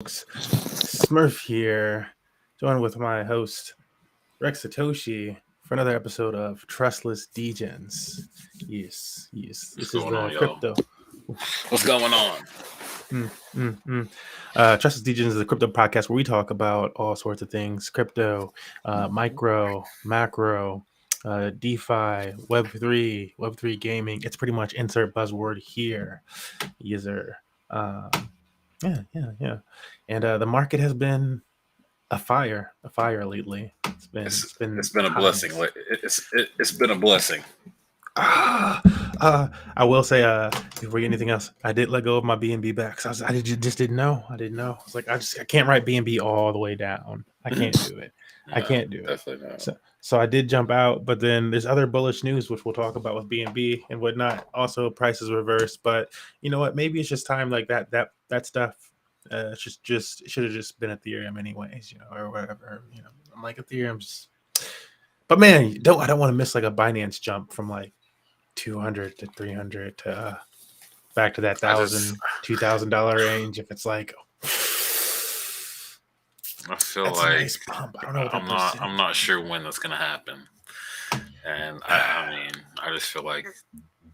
Smurf here, joined with my host Rex Satoshi for another episode of Trustless Degens. Yes, What's this is going the on, y'all? crypto. What's going on? Mm, mm, mm. Trustless Degens is a crypto podcast where we talk about all sorts of things: crypto, micro, macro, DeFi, Web3 gaming. It's pretty much insert buzzword here, user. Um, yeah. And the market has been a fire lately. It's It's been it's been a blessing. highs. It's been a blessing. Ah, I will say, before anything else, I did let go of my BNB back. So just didn't know. I didn't know. It's like I can't write BNB all the way down. I can't do it. I No, can't do it. definitely not. So I did jump out, but then there's other bullish news which we'll talk about with BNB and whatnot. Also, prices reversed, but you know what? Maybe it's just time like that stuff. Just it should have just been Ethereum anyways, or whatever. I'm like Ethereum's. But man, I don't want to miss like a Binance jump from like 200 to 300 to back to that I just $2,000 range. If it's like I feel that's a like nice pump. I don't know what that I'm percentage. not sure when that's gonna happen. And I mean I just feel like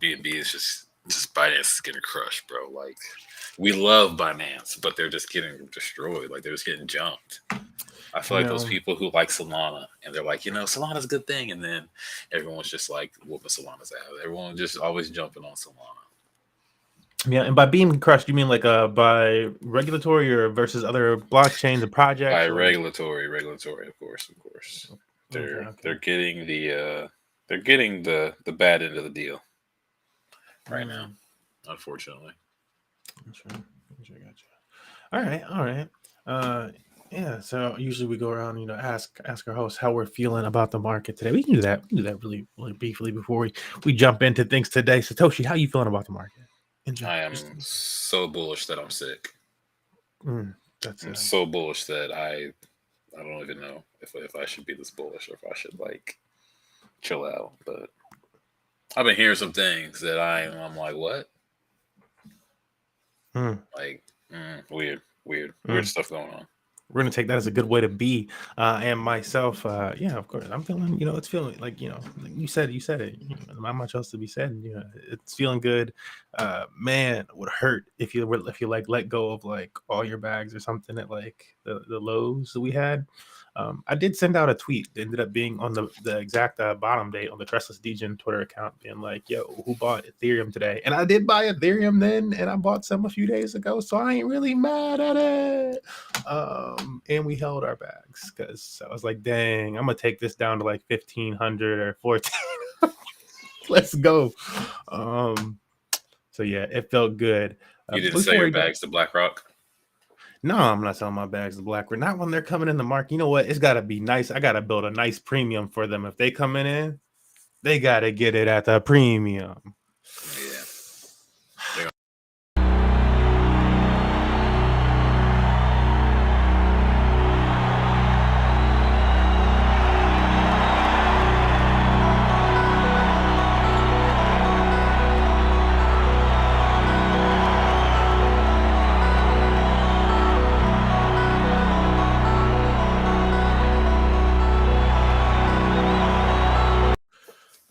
BNB is just Binance is getting crushed, bro. Like we love Binance, but they're just getting destroyed. Like they're just getting jumped. I feel You like those know, people who like Solana and they're like, Solana's a good thing, and then everyone's just like whooping Solana's ass. Everyone just always jumping on Solana. yeah, and by being crushed, you mean like by regulatory or versus other blockchains and By projects, or regulatory, of course. okay, They're getting the bad end of the deal right now, mm, unfortunately. sure, gotcha. All right. Uh, yeah. So usually we go around, ask our host how we're feeling about the market today. We can do that. We can do that really, really briefly before we jump into things today. Satoshi, how you feeling about the market in I general? Just am so bullish that I'm sick. that's I'm so bullish that I don't even know if I should be this bullish or if I should like chill out. But I've been hearing some things that I'm like, what? mm, Like weird mm. stuff going on. We're gonna take that as a good way to be. And myself, yeah, of course, I'm feeling. It's feeling like like you said it. Not much else to be said. It's feeling good. Man, it would hurt if you like let go of like all your bags or something at like the lows that we had. I did send out a tweet that ended up being on the exact bottom date on the Trustless Degen Twitter account, being like, "Yo, who bought Ethereum today?" And I did buy Ethereum then, and I bought some a few days ago, so I ain't really mad at it. And we held our bags because I was like, "Dang, I'm gonna take this down to like 1,500 or 14. Let's go." Um, so yeah, it felt good. You didn't sell Before your we bags to BlackRock? No, I'm not selling my bags to BlackRock. Not when they're coming in the market. You know what? It's got to be nice. I got to build a nice premium for them. If they coming in, they got to get it at the premium. Yeah.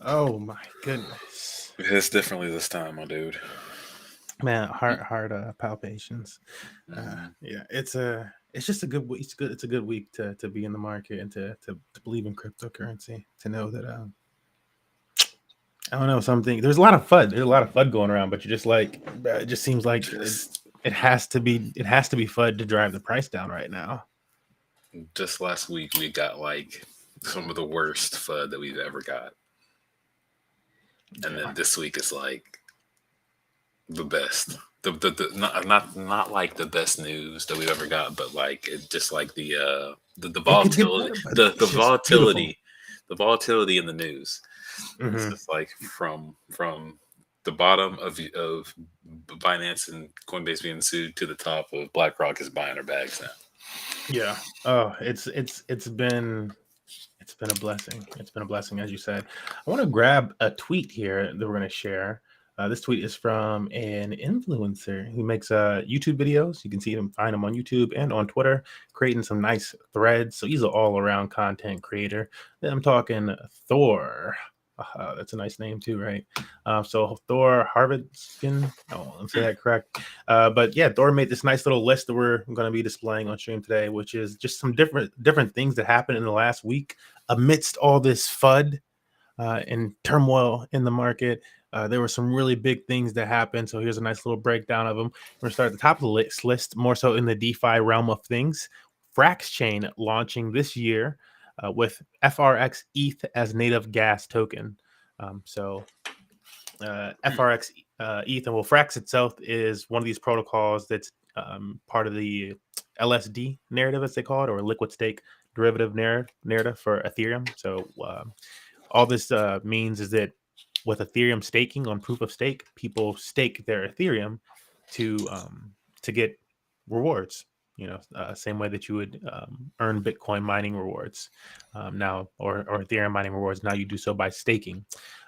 Oh my goodness, It's differently this time, my dude. man! Heart palpitations. Mm-hmm. Yeah, it's just a good week. It's a good week to be in the market and to believe in cryptocurrency. To know that I don't know something. There's a lot of FUD. There's a lot of FUD going around, but you're just like it just seems like Just it has to be FUD to drive the price down right now. just last week we got like some of the worst FUD that we've ever got, and then Yeah. this week is like the best. The not like the best news that we've ever got, but like it just like the It could get volatility better, but the it's just beautiful. volatility in the news. It's Hmm. just like from the bottom of Binance and Coinbase being sued to the top of BlackRock is buying our bags now. Yeah. Oh, it's been a blessing. It's been a blessing, as you said. I want to grab a tweet here that we're going to share. This tweet is from an influencer who makes YouTube videos. You can see him, find him on YouTube and on Twitter, creating some nice threads. So he's an all-around content creator. Then I'm talking Thor. That's a nice name too, right? So Thor Harvidskin. Oh, let me say that correct. But yeah, Thor made this nice little list that we're going to be displaying on stream today, which is just some different things that happened in the last week amidst all this FUD and turmoil in the market. There were some really big things that happened. So here's a nice little breakdown of them. We're going to start at the top of the list, more so in the DeFi realm of things. Frax Chain launching this year with FRX ETH as native gas token. FRX ETH, and well, Frax itself is one of these protocols that's part of the LSD narrative, as they call it, or liquid stake derivative narrative for Ethereum. So all this means is that with Ethereum staking on proof of stake, people stake their Ethereum to get rewards. Same way that you would earn Bitcoin mining rewards now, or Ethereum mining rewards. Now you do so by staking.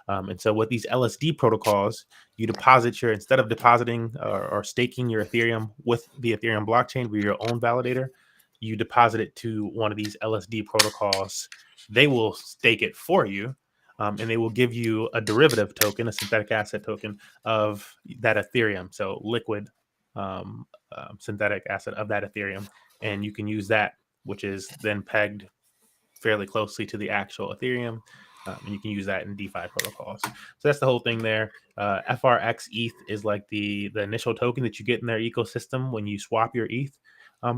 And so with these LSD protocols, you deposit instead of depositing or staking your Ethereum with the Ethereum blockchain with your own validator, you deposit it to one of these LSD protocols. They will stake it for you, and they will give you a derivative token, a synthetic asset token of that Ethereum. So liquid synthetic asset of that Ethereum. And you can use that, which is then pegged fairly closely to the actual Ethereum. And you can use that in DeFi protocols. So that's the whole thing there. FRX ETH is like the initial token that you get in their ecosystem when you swap your ETH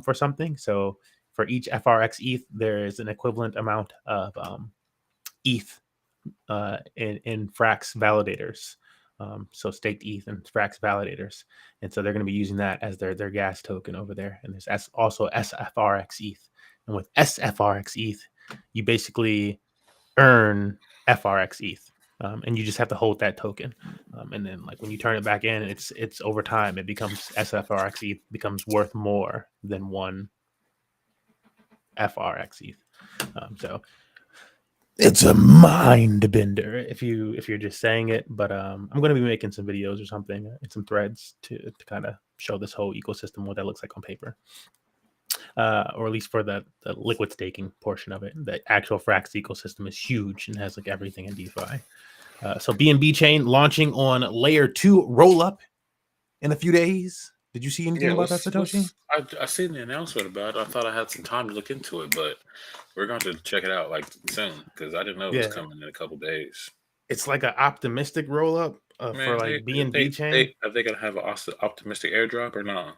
for something. So for each FRX ETH, there is an equivalent amount of ETH in Frax validators. So staked ETH and Frax validators. And so they're going to be using that as their gas token over there. And there's also SFRX ETH. And with SFRX ETH, you basically earn FRX ETH. And you just have to hold that token. And then like when you turn it back in, it's over time, it becomes SFRX ETH becomes worth more than one FRX ETH. So it's a mind bender if you're just saying it, but I'm going to be making some videos or something and some threads to kind of show this whole ecosystem, what that looks like on paper, or at least for the liquid staking portion of it. The actual Frax ecosystem is huge and has like everything in DeFi. So BNB chain launching on layer 2 roll up in a few days. Did you see anything about that, Satoshi? I seen the announcement about it. I thought I had some time to look into it, but we're going to check it out like soon because I didn't know it was coming in a couple days. It's like an optimistic roll up for like BNB chain. Are they gonna have an optimistic airdrop or not?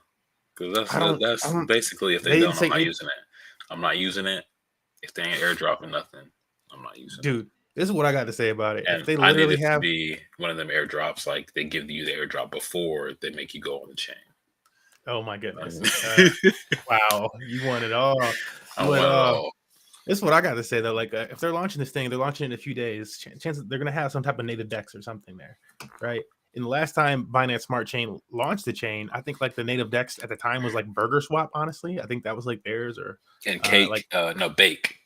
Because that's basically if they don't, I'm not using it. I'm not using it. If they ain't airdropping nothing, I'm not using it. Dude, this is what I got to say about it. And if they literally to be one of them airdrops, like they give you the airdrop before they make you go on the chain. Oh my goodness! Wow, you want it all. I want it all. This is what I got to say though. Like, if they're launching this thing, they're launching it in a few days. Chances they're gonna have some type of native DEX or something there, right? And the last time Binance Smart Chain launched the chain, I think like the native DEX at the time was like Burger Swap. Honestly, I think that was like theirs or and Cake. No, Bake.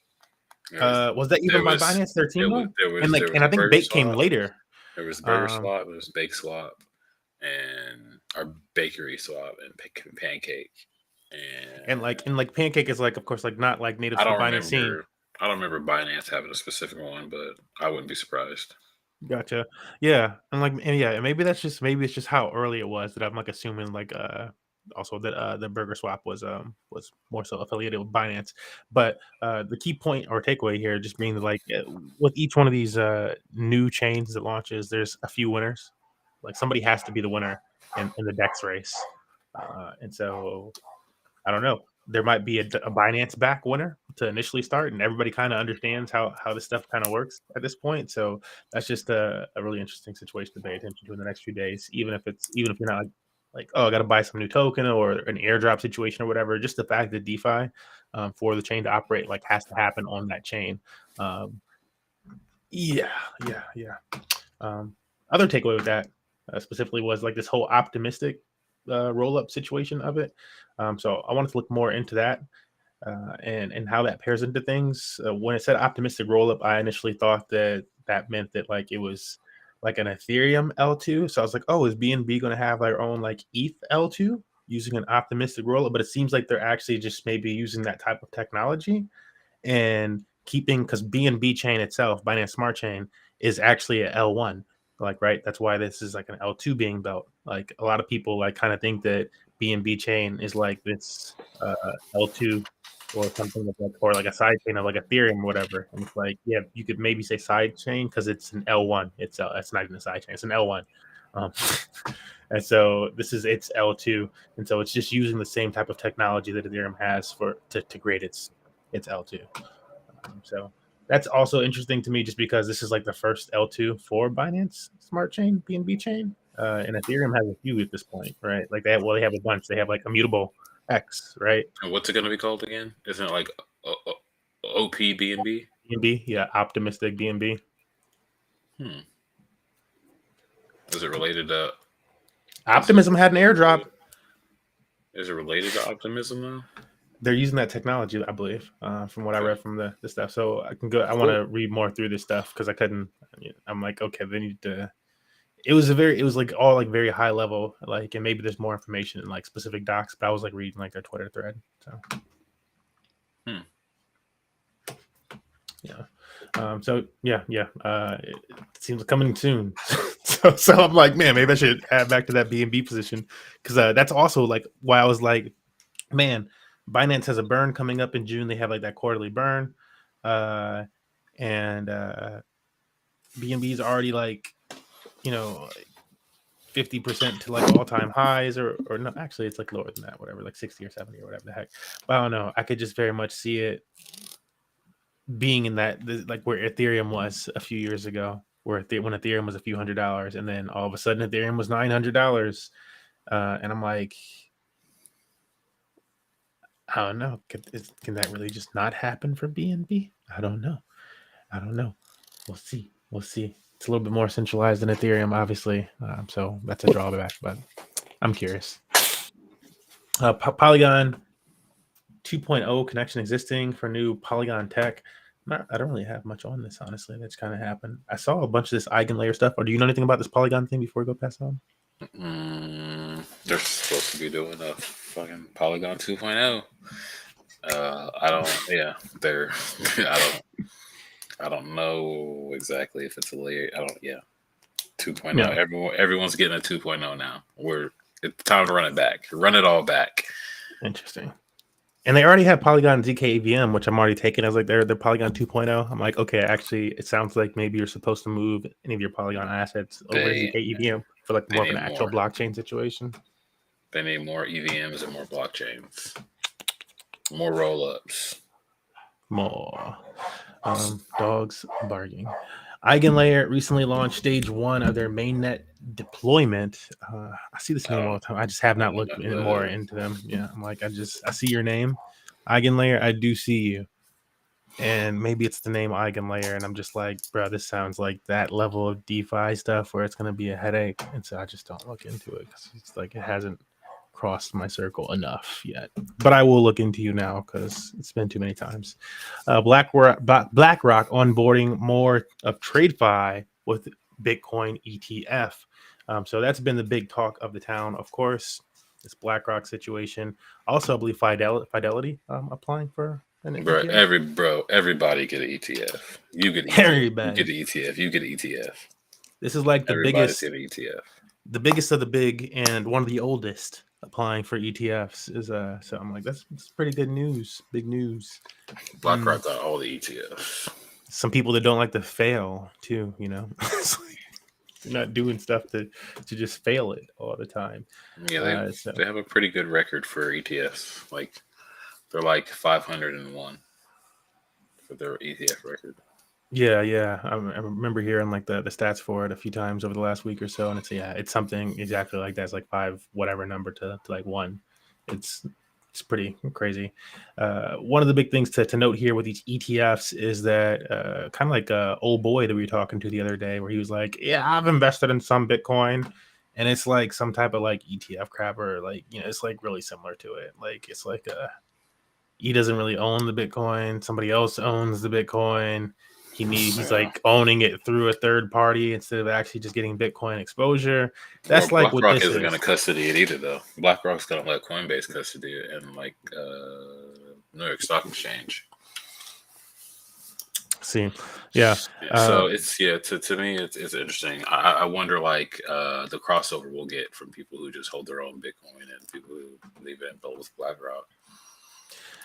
Was that even by Binance 13? And I think Bake came later. There was Burger Swap, there was Bake Swap, and our Bakery Swap and Pancake. And like Pancake is like, of course, like not like native to Binance scene. I don't remember Binance having a specific one, but I wouldn't be surprised. Gotcha. Yeah, and maybe it's just how early it was that I'm like assuming like also that the Burger Swap was more so affiliated with Binance. But the key point or takeaway here just being that like with each one of these new chains that launches, there's a few winners. Like somebody has to be the winner in the DEX race, and so I don't know. There might be a Binance back winner to initially start, and everybody kind of understands how this stuff kind of works at this point. So that's just a really interesting situation to pay attention to in the next few days. Even if you're not like oh, I got to buy some new token or an airdrop situation or whatever. Just the fact that DeFi for the chain to operate like has to happen on that chain. Yeah. Other takeaway with that specifically was like this whole optimistic roll up situation of it. So I wanted to look more into that and how that pairs into things. When it said optimistic roll up, I initially thought that meant that like it was like an Ethereum L2. So I was like, oh, is BNB going to have their own like ETH L2 using an optimistic roll? But it seems like they're actually just maybe using that type of technology and keeping, because BNB chain itself, Binance Smart Chain, is actually a L1. Like, right, that's why this is like an L2 being built. Like a lot of people like kind of think that BNB chain is like this L2 or something like that, or like a side chain of like Ethereum or whatever. And it's like, yeah, you could maybe say side chain because it's an L1. It's not even a side chain, it's an L1. um, and so this is its L2, and so it's just using the same type of technology that Ethereum has for to create its L2. So that's also interesting to me, just because this is like the first L2 for Binance Smart Chain, BNB chain, and Ethereum has a few at this point, right? Like they have a bunch. They have like Immutable X, right? And what's it going to be called again? Isn't it like OPBNB? BNB, yeah, optimistic BNB. Is it related to Optimism had an airdrop. Is it related to Optimism though? They're using that technology, I believe, from what I read from the stuff. So I can go. I want to read more through this stuff because I couldn't. I'm like, okay, they need to. It was like all like very high level, like, and maybe there's more information in like specific docs, but I was like reading like their Twitter thread. So it seems coming soon. so I'm like, man, maybe I should add back to that BNB position, because that's also like why I was like, man, Binance has a burn coming up in June. They have like that quarterly burn, and BNB is already like, 50% to like all-time highs, or no, actually it's like lower than that, whatever, like 60 or 70 or whatever the heck. But I don't know. I could just very much see it being in that, like where Ethereum was a few years ago, when Ethereum was a few $100s, and then all of a sudden Ethereum was $900, and I'm like, I don't know. Can that really just not happen for BNB? I don't know. We'll see. It's a little bit more centralized than Ethereum, obviously, so that's a drawback. But I'm curious. Polygon 2.0 connection existing for new Polygon tech. I don't really have much on this, honestly. That's kind of happened. I saw a bunch of this eigenlayer stuff. Or do you know anything about this Polygon thing before we go past on? They're supposed to be doing a fucking Polygon 2.0. I don't. Yeah, they're. I don't know exactly if it's a layer. I don't. Yeah, 2.0. Yeah. Everyone's getting a 2.0 now. It's time to run it back. Run it all back. Interesting. And they already have Polygon ZK EVM, which I'm already taking as like their Polygon 2.0. I'm like, okay, actually, it sounds like maybe you're supposed to move any of your Polygon assets over to ZK EVM for like more of an actual blockchain situation. They need more EVMs and more blockchains, more rollups, more dogs barking. Eigenlayer recently launched stage 1 of their mainnet deployment. I see this name all the time. I just have not looked more into them. Yeah, I'm like, I see your name, Eigenlayer. I do see you, and maybe it's the name Eigenlayer, and I'm just like, bro, this sounds like that level of DeFi stuff where it's going to be a headache, and so I just don't look into it because it's like it hasn't crossed my circle enough yet. But I will look into you now because it's been too many times. BlackRock onboarding more of TradeFi with Bitcoin ETF. So that's been the big talk of the town, of course, this BlackRock situation. Also, I believe Fidelity applying for an ETF. Everybody get an ETF. You get everybody. You get an ETF. You get an ETF. This is like the biggest. Get an ETF. The biggest of the big and one of the oldest applying for ETFs is so I'm like, that's pretty good news. Big news. BlackRock got all the ETFs. Some people that don't like to fail too, They're not doing stuff to just fail it all the time. Yeah, they have a pretty good record for ETFs. Like they're like 501 for their ETF record. Yeah. I remember hearing like the stats for it a few times over the last week or so, and it's something exactly like that. It's like 5 whatever number to like 1. It's pretty crazy. One of the big things to note here with these ETFs is that kind of like old boy that we were talking to the other day, where he was like, yeah, I've invested in some Bitcoin, and it's like some type of like ETF crap, or like, it's like really similar to it. Like it's like he doesn't really own the Bitcoin, somebody else owns the Bitcoin, He's like owning it through a third party instead of actually just getting Bitcoin exposure. Well, That's like what BlackRock this isn't going to is. custody it either, though. BlackRock's going to let Coinbase custody it, and like New York Stock Exchange. See, yeah. So it's to me it's interesting. I wonder like the crossover we'll get from people who just hold their own Bitcoin and people who leave it and build with BlackRock.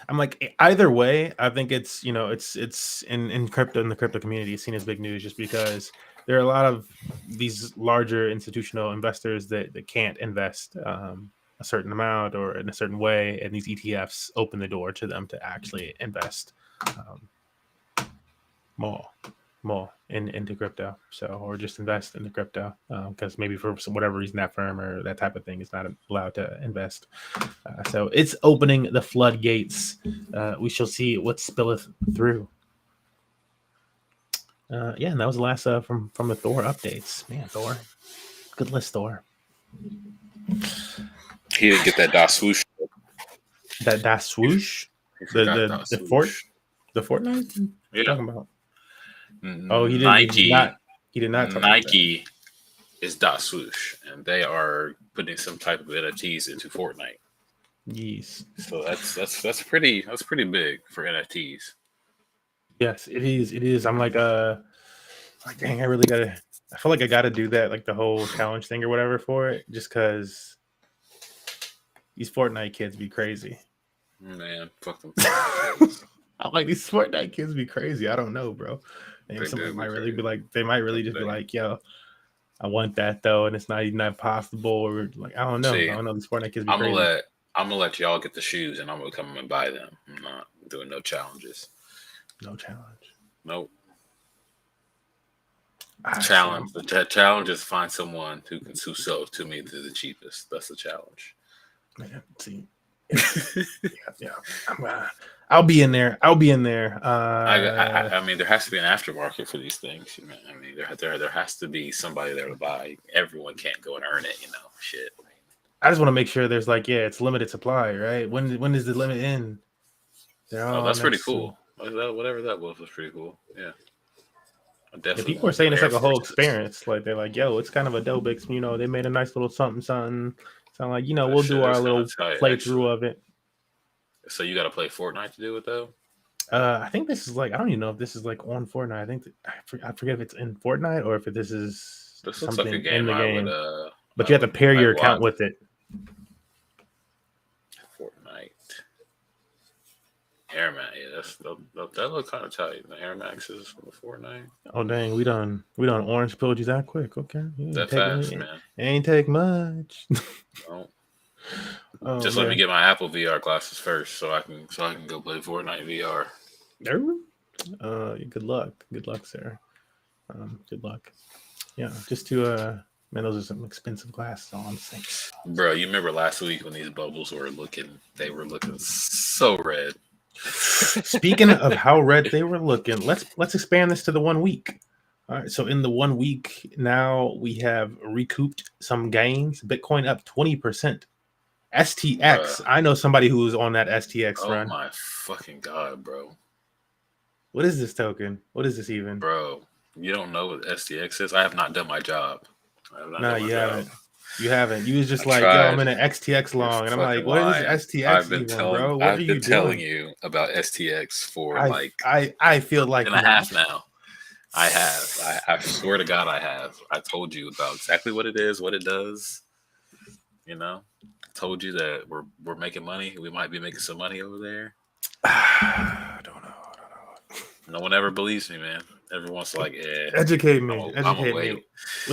I'm like either way. I think it's it's in crypto, in the crypto community, it's seen as big news just because there are a lot of these larger institutional investors that can't invest a certain amount or in a certain way, and these ETFs open the door to them to actually invest more into crypto. So, or just invest into crypto because maybe for whatever reason that firm or that type of thing is not allowed to invest. So it's opening the floodgates. We shall see what spilleth through. Yeah, and that was the last from the Thor updates. Man, Thor, good list, Thor. He didn't get that dot swoosh. That swoosh. The Fortnite. Yeah. Talking about. Oh, he didn't. Nike. He did not. Nike is dot swoosh, and they are putting some type of NFTs into Fortnite. Yes. So that's pretty big for NFTs. Yes, it is. It is. I'm like dang, I feel like I gotta do that, like the whole challenge thing or whatever for it, just because these Fortnite kids be crazy. Man, fuck them. I'm like, these Fortnite kids be crazy. I don't know, bro. And somebody might really be like, they might really just be like, yo, I want that though, and it's not even that possible. Or like, I don't know. I don't know. These Fortnite kids be crazy. I'm gonna let y'all get the shoes, and I'm gonna come and buy them. I'm not doing no challenges. No challenge. Nope. Challenge. The challenge is find someone who can sell to me to the cheapest. That's the challenge. Man, see. Yeah. I'll be in there. I mean, there has to be an aftermarket for these things. I mean, there has to be somebody there to buy. Everyone can't go and earn it. Shit. I just want to make sure there's it's limited supply, right? When does the limit end? That's pretty cool. Whatever that was pretty cool. Yeah. People are saying it's like a whole experience. Like they're like, yo, it's kind of a dope they made a nice little something. Sound like, we'll do our little playthrough of it. So you got to play Fortnite to do it though? I think this is I don't even know if this is on Fortnite. I think I forget if it's in Fortnite or if this is something like in the game. But you have to pair your account with it. Fortnite. Air Max, that look kind of tight. The Air Maxes from the Fortnite. Oh dang, we done orange pilled you that quick. Okay, that fast, man. It ain't take much. No. Just let me get my Apple VR glasses first, so I can go play Fortnite VR. Good luck, sir. Good luck. Yeah, just to man, those are some expensive glasses. All I'm saying. Bro, you remember last week when these bubbles were looking so red. Speaking of how red they were looking, let's expand this to the 1 week. All right, so in the 1 week now we have recouped some gains. Bitcoin up 20%. STX. I know somebody who was on that STX run. Oh my fucking god, bro! What is this token? What is this even, bro? You don't know what STX is? I have not done my job. No, you haven't. You haven't. You was just yo, I'm in an XTX long, and I'm like, what is STX bro? I've been telling you about STX for I feel like and a half now. I have. I swear to God, I have. I told you about exactly what it is, what it does. I told you that we're making money. We might be making some money over there. I don't know. No one ever believes me, man. Everyone's like, educate me. Educate me.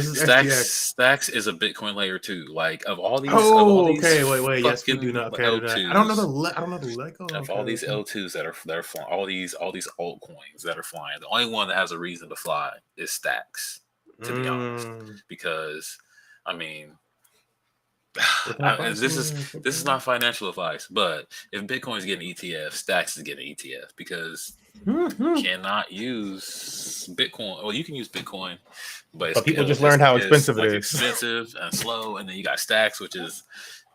Stacks is a Bitcoin layer too. Like of all these. Okay. Wait. Yes, we do not. Okay, I don't know the Lego. Of all these L2s that are flying, all these altcoins that are flying, the only one that has a reason to fly is Stacks. To be honest, because I mean. This is not financial advice, but if Bitcoin is getting ETF, Stacks is getting ETF because you cannot use Bitcoin. Well, you can use Bitcoin, but people just learned how expensive it is. Expensive and slow, and then you got Stacks,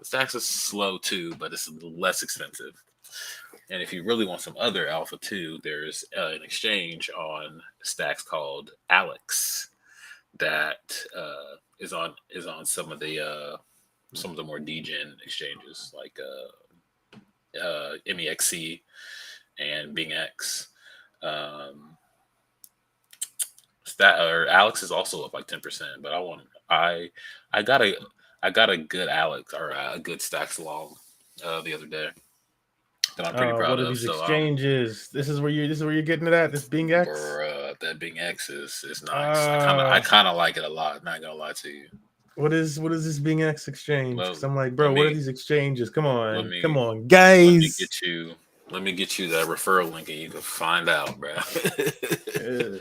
Stacks is slow too, but it's less expensive. And if you really want some other alpha too, there's an exchange on Stacks called Alex that is on some of the more degen exchanges like MEXC and BingX. Um, that or Alex is also up like 10%, but I got a I got a good Alex or a good Stacks long the other day that I'm pretty proud What are of. these So exchanges? This is where you're getting it at. This Bing X. that Bing X is nice. I Uh, kind of like it a lot. Not gonna lie to you. what is this Bing X exchange? Well, Because I'm like, let bro, what are me these exchanges? let me Come on, let me guys. get you let me get you that referral link and you can find out, bro. Uh,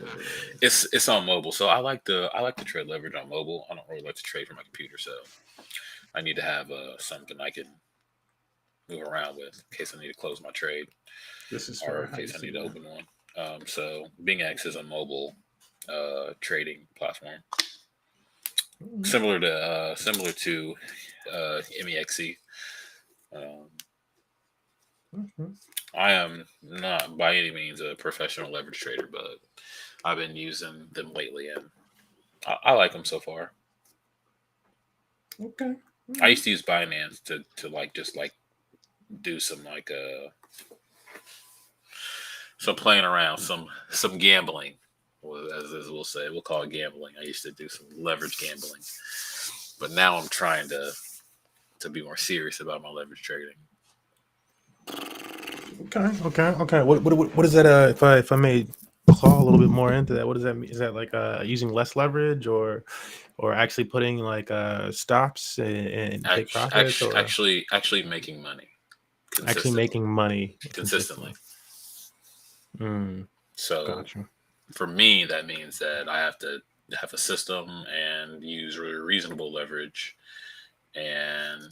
It's on mobile, so I like to trade leverage on mobile. I don't really like to trade from my computer, so I need to have something I can move around with in case I need to close my trade this is or fair. in I case I need see. to open one. So BingX is a mobile trading platform similar to MEXC. Um, Mhm. I am not by any means a professional leverage trader, but I've been using them lately, and I like them so far. Okay. I used to use Binance to like just like do some like some playing around, some gambling, well, as we'll say, we'll call it gambling. I used to do some leverage gambling, but now I'm trying to be more serious about my leverage trading. Okay. What is that? If I may claw a little bit more into that, what does that mean? Is that like using less leverage, or actually putting like stops and take profits, or Actually making money actually consistently, making money consistently. consistently? Mm, So gotcha. for me, that means that I have to have a system and use really reasonable leverage. And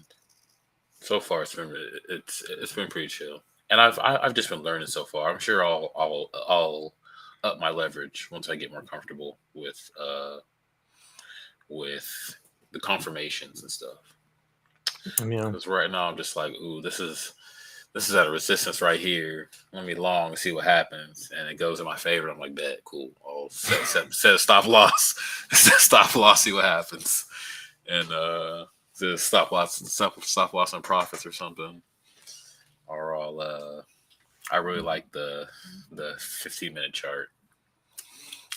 so far, it's been pretty chill. And I've just been learning so far. I'm sure I'll up my leverage once I get more comfortable with the confirmations and stuff. Yeah. Because right now I'm just like, ooh, this is at a resistance right here. Let me long and see what happens, and it goes in my favor. I'm like, bet, cool. I'll set a stop loss, set a stop loss, see what happens, and the stop loss on profits or something. Or I really like the 15-minute chart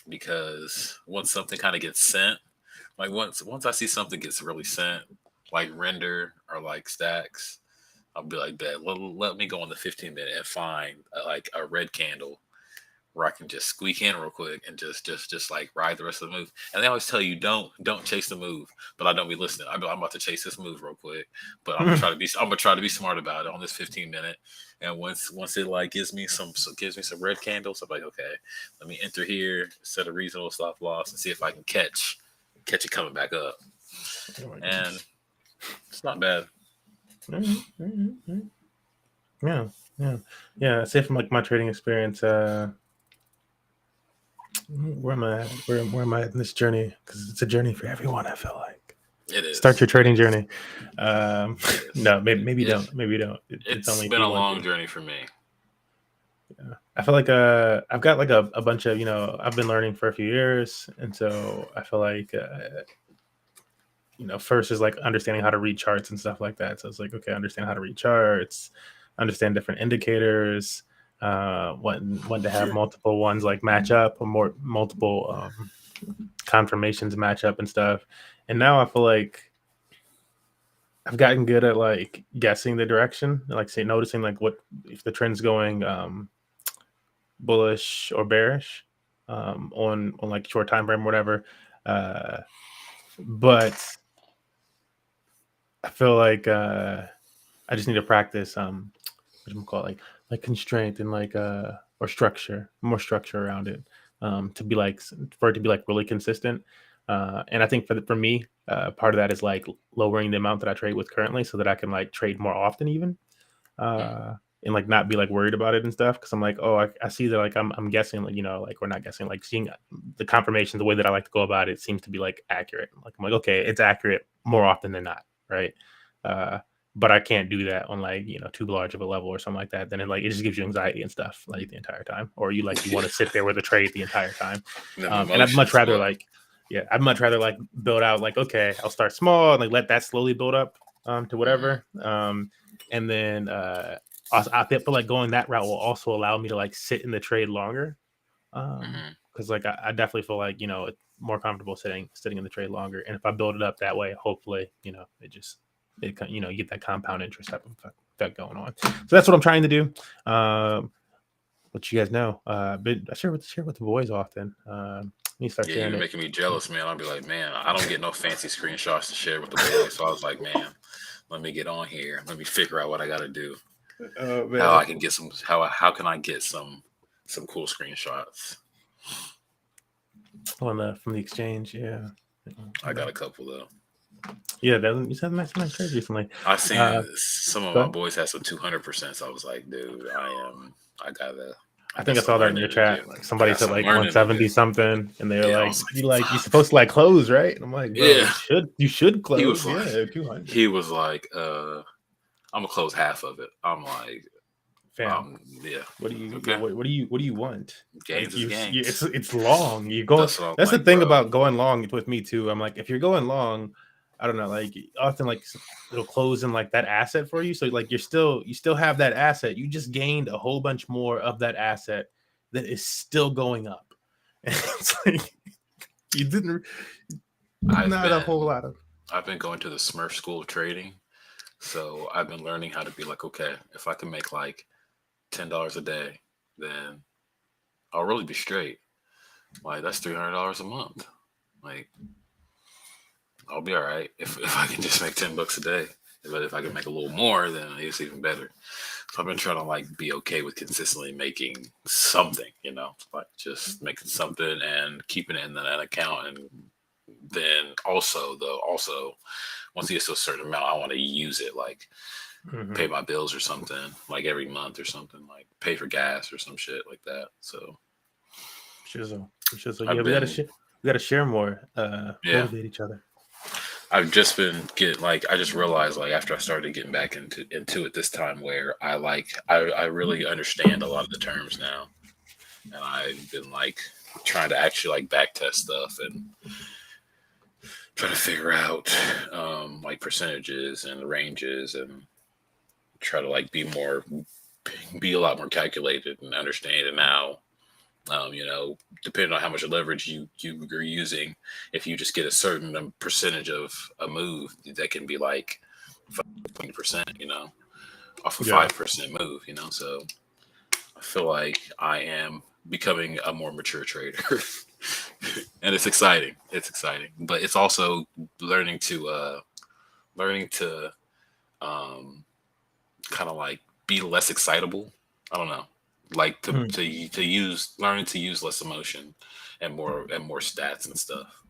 because once something kind of gets sent, like once I see something gets really sent, like render or like stacks, I'll be like, bet, let me go on the 15-minute and find like a red candle where I can just squeak in real quick and just like ride the rest of the move. And they always tell you don't chase the move, but I don't be listening. I'm about to chase this move real quick, but I'm gonna try to be smart about it on this 15-minute. And once it like gives me some red candles, I'm like, okay, let me enter here, set a reasonable stop loss, and see if I can catch it coming back up. Oh my And goodness. it's not bad. All right. Yeah. Yeah. Yeah. Say from like my trading experience, where am I at? Where am I at in this journey? Because it's a journey for everyone. I feel like It start is. your It trading is. journey. It is. No, maybe It, don't. Maybe don't. It's it's only if been you a want long to. journey for me. Yeah. I feel like I've got like a bunch of I've been learning for a few years, and so I feel like first is like understanding how to read charts and stuff like that. So it's like, okay, understand how to read charts, understand different indicators, when to have multiple ones like match up or more multiple confirmations match up and stuff. And now I feel like I've gotten good at like guessing the direction, like say noticing like what if the trend's going bullish or bearish on like short time frame or whatever. Uh, but I feel like I just need to practice what do you call it, like constraint and like or structure, more structure around it, to be like for it to be like really consistent. And I think for me, part of that is like lowering the amount that I trade with currently so that I can like trade more often even. Mm. And like not be like worried about it and stuff because I'm like, oh, I see that like I'm guessing like like we're not guessing like seeing the confirmation the way that I like to go about it seems to be like accurate. Like I'm like, okay, it's accurate more often than not, right? Uh, but I can't do that on like, too large of a level or something like that. Then it just gives you anxiety and stuff like the entire time, or you want to sit there with a trade the entire time. Them And I'd much emotions, rather boy. I'd much rather like build out like, okay, I'll start small and like let that slowly build up to Mhm. whatever. And then I feel like going that route will also allow me to like sit in the trade longer. Mhm. Because like I definitely feel like it's more comfortable sitting in the trade longer, and if I build it up that way, hopefully you get that compound interest type of effect going on. So that's what I'm trying to do. Let you guys know. But I share with the boys often. Let me start Yeah, sharing you're it. making me jealous, man. I'll be like, man, I don't get no fancy screenshots to share with the boys. So I was like, man, let me get on here. Let me figure out what I got to do. Oh How man, I can get some. How can I get some cool screenshots? on the from the exchange, yeah. I got a couple though. Yeah, you said nice trade recently. I Uh, seen some of my but boys had some 200%. So I was like, dude, I gotta. I I got think I some saw that in your learning to do. chat. Like I somebody got said some like learning to do. 170 something, and they were Yeah, I like, was you're like, supposed to like close, right? And I'm like, bro, yeah. you should He was close, like, yeah, 200. he was like, I'm gonna close half of it. I'm like, Fam, yeah, what do you okay. what do you want? Gains Like is gains. it's long. You go. That's what I'm That's the like, thing bro. about going long with me too. I'm like, if you're going long, I don't know, like often like it'll close in like that asset for you. So like you still have that asset. You just gained a whole bunch more of that asset that is still going up. And it's like you didn't I've not a been whole lot of I've been going to the Smurf School of Trading, so I've been learning how to be like, okay, if I can make like $10 a day, then I'll really be straight. Like that's $300 a month. Like I'll be all right if I can just make $10 a day. But if I can make a little more, then it's even better. So I've been trying to like be okay with consistently making something, like just making something and keeping it in that account. And then also once it gets to a certain amount, I want to use it, like pay Mhm. my bills or something, like every month or something, like pay for gas or some shit like that. So Shizzle. Shizzle. Yeah, I've been, we gotta share more, yeah, motivate each other. I've just been getting like I just realized like after I started getting back into it this time where I really understand a lot of the terms now, and I've been like trying to actually like back test stuff and try to figure out like percentages and ranges and try to like be a lot more calculated and understand it now. Depending on how much leverage you're using, if you just get a certain percentage of a move, that can be like 20%, off a Yeah. 5% move, So I feel like I am becoming a more mature trader, and it's exciting. It's exciting, but it's also learning to um, kind of like be less excitable. I don't know, like Hmm. to use learning to use less emotion and more stats and stuff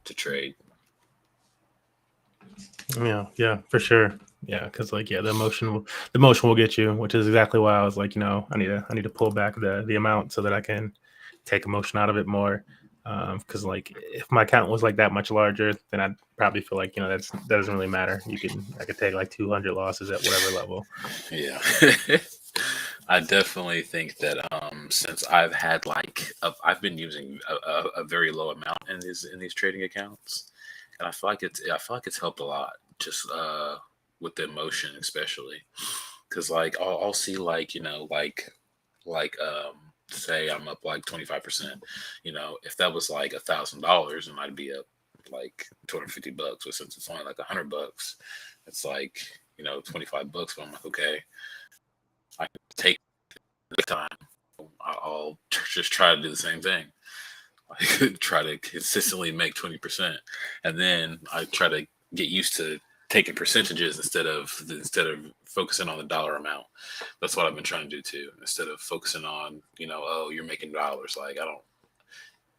to trade. Yeah, yeah, for sure. Yeah, because like the emotion will get you, which is exactly why I was like, I need to pull back the amount so that I can take emotion out of it more. Because like if my account was like that much larger, then I'd probably feel like that doesn't really matter. I could take like 200 losses at whatever level. Yeah. I definitely think that since I've been using a very low amount in these trading accounts, and I feel like it's helped a lot just with the emotion especially because like I'll see like say I'm up like 25%, if that was like $1,000 and I'd be up like $250, but since it's only like $100, it's like 25 bucks, but I'm like, okay, I can take the time. I'll just try to do the same thing. I try to consistently make 20%, and then I try to get used to taking percentages instead of focusing on the dollar amount. That's what I've been trying to do too. Instead of focusing on oh, you're making dollars. Like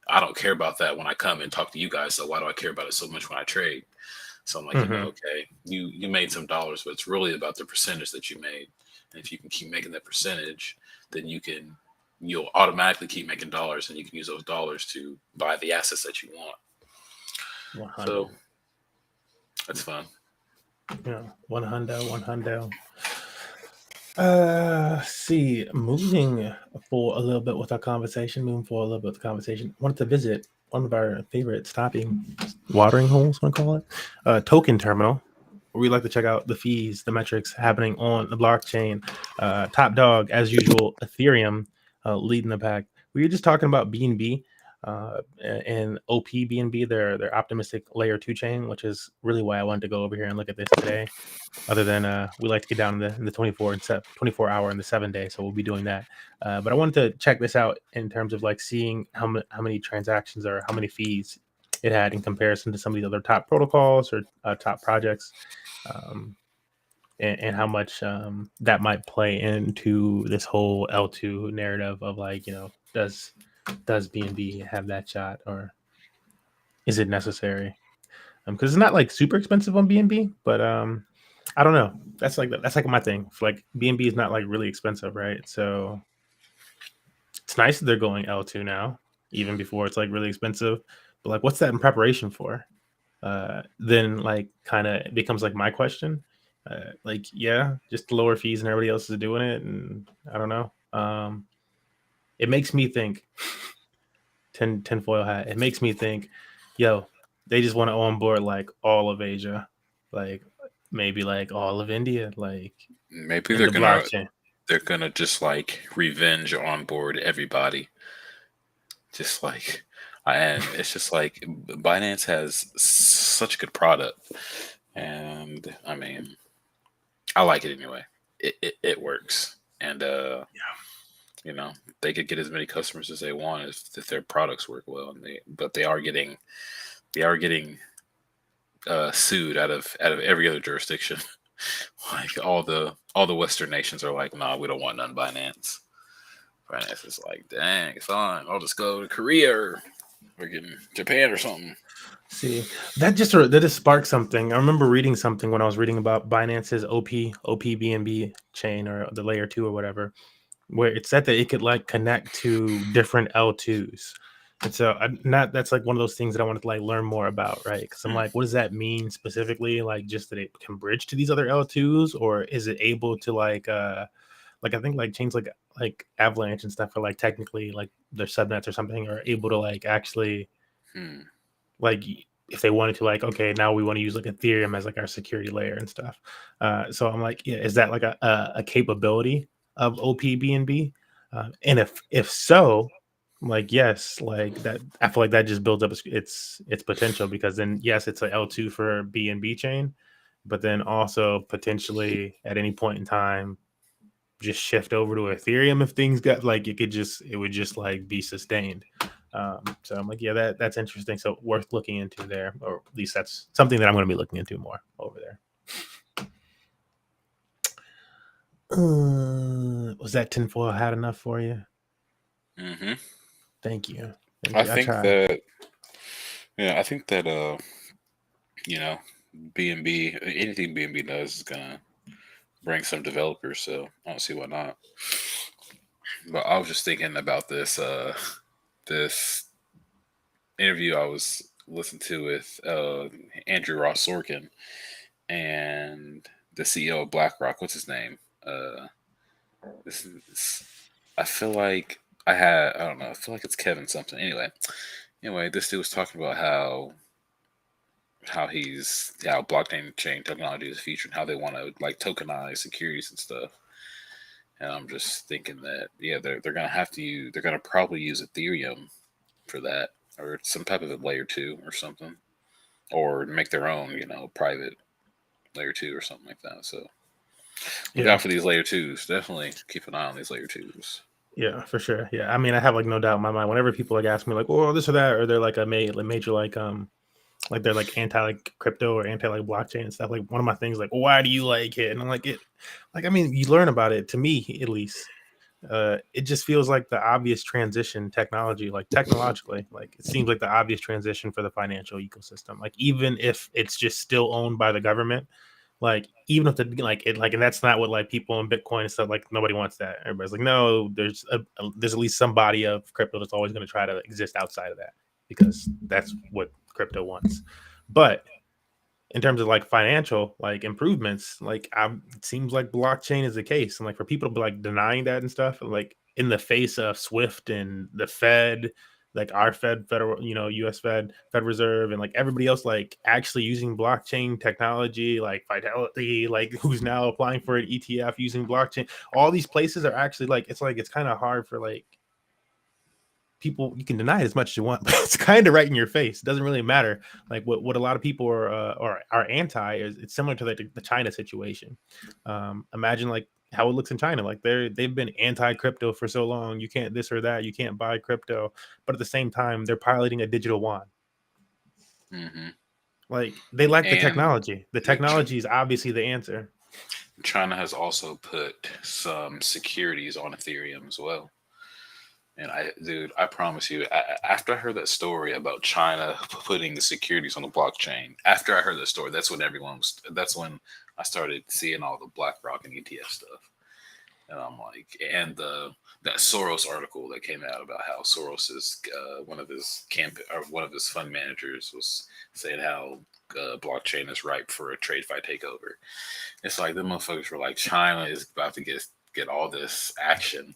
I don't care about that when I come and talk to you guys. So why do I care about it so much when I trade? So I'm like, Hmm. okay, you made some dollars, but it's really about the percentage that you made. And if you can keep making that percentage, then you'll automatically keep making dollars, and you can use those dollars to buy the assets that you want. 100. So that's fun. One hundo. See, moving for a little bit with our conversation, wanted to visit one of our favorite stopping watering holes, I call it, token terminal, where we like to check out the fees, the metrics happening on the blockchain. Top dog, as usual, Ethereum leading the pack. We were just talking about BNB and OP BNB, their optimistic layer 2 chain, which is really why I wanted to go over here and look at this today. Other than we like to get down in the 24 hour and the 7 day, so we'll be doing that. But I wanted to check this out in terms of like seeing how many transactions or how many fees it had in comparison to some of these other top protocols or top projects, um, and how much that might play into this whole L2 narrative of like, does BNB have that shot, or is it necessary? Because it's not like super expensive on BNB, but I don't know. That's like my thing. Like BNB is not like really expensive, right? So it's nice that they're going L2 now, even before it's like really expensive. But like, what's that in preparation for? Then like kind of becomes like my question. Like, yeah, just lower fees and everybody else is doing it, and I don't know. It makes me think. Tinfoil hat. It makes me think, yo, they just want to onboard like all of Asia, like maybe like all of India, like Maybe in the blockchain. they're gonna just like revenge onboard everybody. Just like, and it's just like Binance has such a good product, and I mean, I like it anyway. It works, and you know, they could get as many customers as they want if their products work well, and they are getting sued out of every other jurisdiction. Like all the Western nations are like, nah, we don't want none Binance. Binance is like, dang, fine, I'll just go to Korea or freaking Japan or something. See, that just sparked something. I remember reading something when I was reading about Binance's OPBNB chain or the layer 2 or whatever, where it said that it could like connect to different L2s. And so not that's like one of those things that I wanted to like learn more about, right? Because I'm like, what does that mean specifically? Like just that it can bridge to these other L2s, or is it able to like I think like chains like Avalanche and stuff are like technically like their subnets or something are able to like actually like if they wanted to like, okay, now we want to use like Ethereum as like our security layer and stuff. So I'm like, yeah, is that like a capability of OPBNB? And if so, like yes, like that, I feel like that just builds up its potential, because then yes, it's an L2 for BNB chain, but then also potentially at any point in time just shift over to Ethereum if things got like it would just like be sustained. So I'm like, yeah, that's interesting. So worth looking into there, or at least that's something that I'm going to be looking into more over there. Was that tinfoil hat enough for you? Mm-hmm. Thank you. Thank I you. I think tried. that I think that you know, BNB, anything BNB does is gonna bring some developers, so I don't see why not. But I was just thinking about this interview I was listening to with Andrew Ross Sorkin and the CEO of BlackRock. What's his name? This is, I feel like I don't know. I feel like it's Kevin something. Anyway, this dude was talking about how blockchain chain technology is featured and how they want to like tokenize securities and stuff. And I'm just thinking that they're gonna they're gonna probably use Ethereum for that, or some type of a layer 2 or something, or make their own private layer 2 or something like that. So look Yeah. out for these layer 2s. Definitely keep an eye on these layer 2s. Yeah, for sure. Yeah, I mean, I have like no doubt in my mind. Whenever people like ask me like, "Oh, this or that," or they're like a major like they're like anti like crypto or anti like blockchain and stuff. Like one of my things like, why do you like it? And I'm like, I mean, you learn about it. To me, at least, it just feels like the obvious transition technology, like technologically, like it seems like the obvious transition for the financial ecosystem. Like even if it's just still owned by the government, like even if the like it like, and that's not what like people in Bitcoin and stuff, like nobody wants that. Everybody's like, no, there's at least some body of crypto that's always going to try to exist outside of that, because that's what crypto wants. But in terms of like financial like improvements, like it seems like blockchain is the case, and like for people to be like denying that and stuff, like in the face of Swift and the Fed, like our federal, U.S. Fed Reserve, and like everybody else, like actually using blockchain technology, like Fidelity, like who's now applying for an ETF using blockchain. All these places are actually like it's kind of hard for like people. You can deny it as much as you want, but it's kind of right in your face. It doesn't really matter. Like what a lot of people are anti is it's similar to like the China situation. Imagine like how it looks in China. Like they've been anti crypto for so long. You can't this or that. You can't buy crypto, but at the same time, they're piloting a digital yuan. Mm-hmm. Like they like the And technology. The technology is obviously the answer. China has also put some securities on Ethereum as well. And I promise you, after I heard that story about China putting the securities on the blockchain, after I heard that story, that's when I started seeing all the BlackRock and ETF stuff. And I'm like, and that Soros article that came out about how Soros is one of his fund managers was saying how blockchain is ripe for a trade fight takeover. It's like the motherfuckers were like, China is about to get all this action,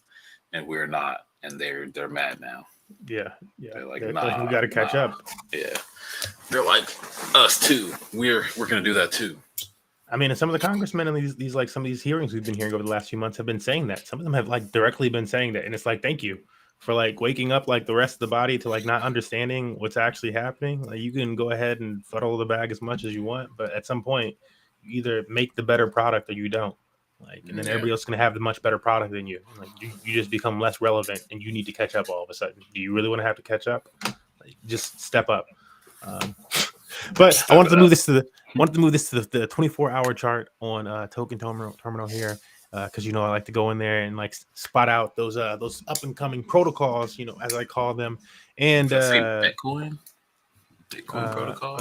and we're not, and they're mad now. Yeah, They're like, they're like we nah, got to catch nah, up. yeah. They're like us too. We're gonna do that too. I mean, and some of the congressmen in these like some of these hearings we've been hearing over the last few months have been saying that. Some of them have like directly been saying that, and it's like, thank you for like waking up like the rest of the body to like not understanding what's actually happening. Like you can go ahead and fuddle the bag as much as you want, but at some point, you either make the better product or you don't. Like, and then Yeah. everybody else is gonna have the much better product than you. Like you just become less relevant, and you need to catch up all of a sudden. Do you really want to have to catch up? Like, just step up. Um, but I wanted to move this to the 24-hour chart on token terminal here, because I like to go in there and like spot out those up and coming protocols, as I call them, and Does that say Bitcoin protocol?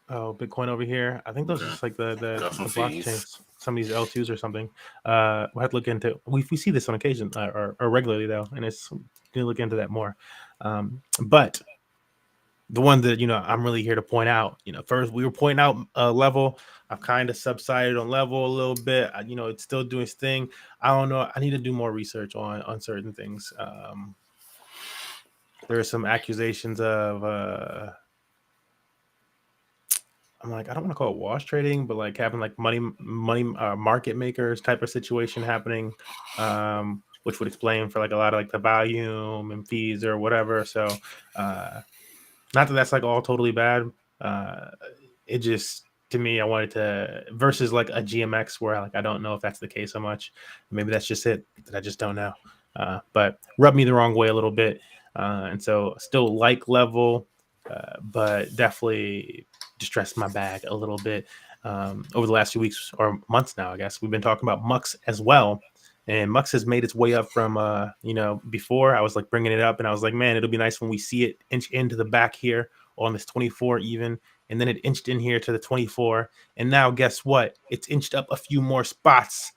Bitcoin over here. I think those are Okay. just like the Got some fees. blockchains, some of these L2s or something. We'll have to look into. We see this on occasion or regularly though, and it's to look into that more. But the one that I'm really here to point out, first we were pointing out level. I've kind of subsided on level a little bit. It's still doing its thing. I don't know. I need to do more research on certain things. There are some accusations of I'm like, I don't want to call it wash trading, but like having like money market makers type of situation happening, which would explain for like a lot of like the volume and fees or whatever. So not that that's like all totally bad. It just, to me, I wanted to versus like a GMX where like I don't know if that's the case so much. Maybe that's just it that I just don't know. But rubbed me the wrong way a little bit, and so still like level, but definitely distressed my bag a little bit over the last few weeks or months now. I guess we've been talking about Mux as well. And Mux has made its way up from, before I was like bringing it up and I was like, man, it'll be nice when we see it inch into the back here on this 24 even. And then it inched in here to the 24. And now guess what? It's inched up a few more spots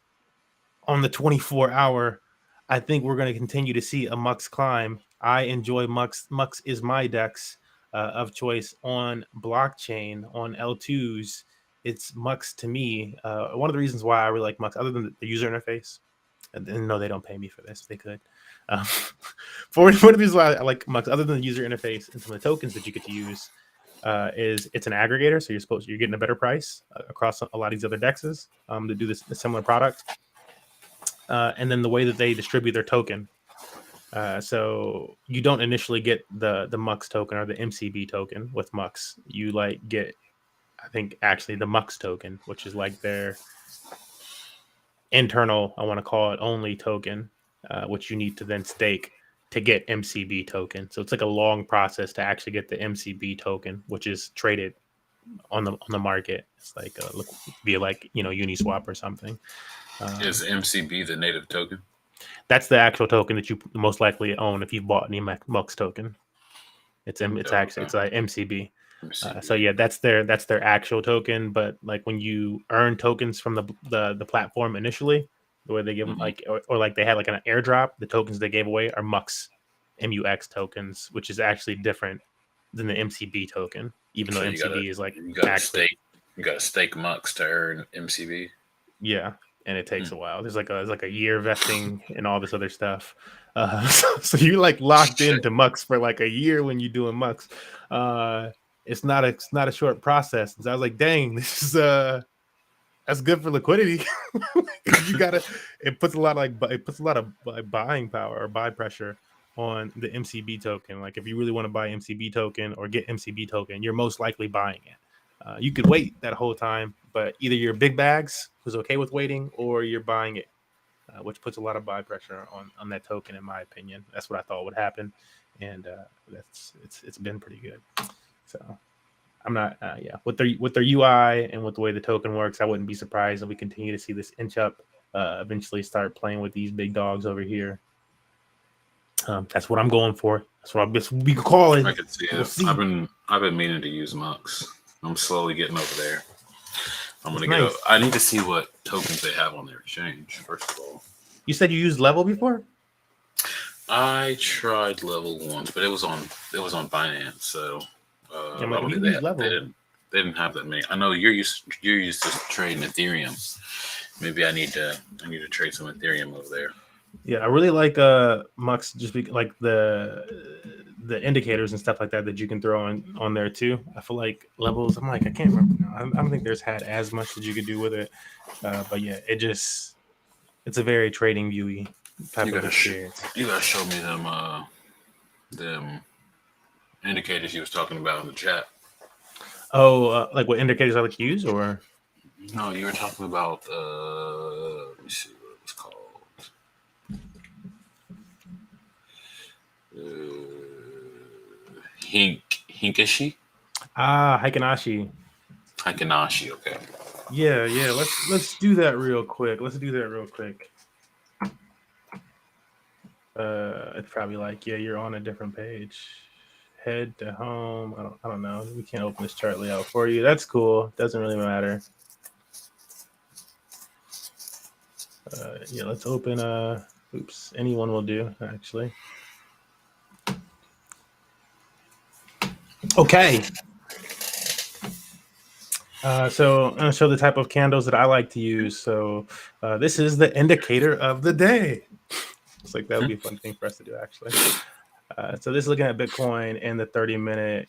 on the 24-hour. I think we're going to continue to see a Mux climb. I enjoy Mux. Mux is my DEX of choice on blockchain, on L2s. It's Mux to me. One of the reasons why I really like Mux, other than the user interface, and no, they don't pay me for this. They could. For one of the reasons why I like Mux, other than the user interface and some of the tokens that you get to use, is it's an aggregator. So you're getting a better price across a lot of these other dexes to do a similar product. And then the way that they distribute their token. So you don't initially get the Mux token or the MCB token with Mux. You like get, I think, actually the Mux token, which is like their internal, I want to call it only token, which you need to then stake to get MCB token. So it's like a long process to actually get the MCB token, which is traded on the market. It's like via like Uniswap or something. Is MCB the native token? That's the actual token that you most likely own if you've bought any Mux token. It's actually it's like MCB. So yeah, that's their actual token. But like when you earn tokens from the platform initially, the way they give them like or like they had like an airdrop, the tokens they gave away are MUX tokens, which is actually different than the MCB token, even though So MCB is like you gotta actually stake. You got to stake MUX to earn MCB. Yeah, and it takes a while. There's like a year vesting and all this other stuff. So you're like locked Shit. into Mux for like a year when you're doing Mux. It's not a short process. And so I was like, dang, this is that's good for liquidity. You gotta. It puts a lot of like buying power or buy pressure on the MCB token. Like if you really want to buy MCB token or get MCB token, you're most likely buying it. You could wait that whole time, but either you're big bags who's okay with waiting, or you're buying it, which puts a lot of buy pressure on that token. In my opinion, that's what I thought would happen, and it's been pretty good. So I'm not, with their UI and with the way the token works, I wouldn't be surprised if we continue to see this inch up. Eventually, start playing with these big dogs over here. That's what I'm going for. That's what we could call it. I could see it. We'll see. I've been meaning to use MUX. I'm slowly getting over there. I'm gonna Nice. go. I need to see what tokens they have on their exchange. First of all, You said you used Level before? I tried Level once, but it was on Binance. So Yeah, I don't you think use Level. they didn't have that many. I know you're used to trading Ethereum. Maybe I need to trade some Ethereum over there. Yeah, I really like Mux, just like the indicators and stuff like that you can throw on there too. I feel like Levels. I can't remember now. I don't think there's had as much that you could do with it. But yeah, it's a very trading viewy type of experience. You gotta show me them indicators you was talking about in the chat. Oh, like what indicators I like to use, or no, you were talking about. Let me see what it was called. Hinkashi? Heikinashi. Heikinashi, okay. Yeah. Let's do that real quick. It's probably like, yeah, you're on a different page. Head to home. I don't know. We can't open this chart layout for you. That's cool. Doesn't really matter. Yeah, let's open oops, anyone will do, actually. Okay. So I'm going to show the type of candles that I like to use. So this is the indicator of the day. It's like that would be a fun thing for us to do, actually. So this is looking at Bitcoin in the 30-minute.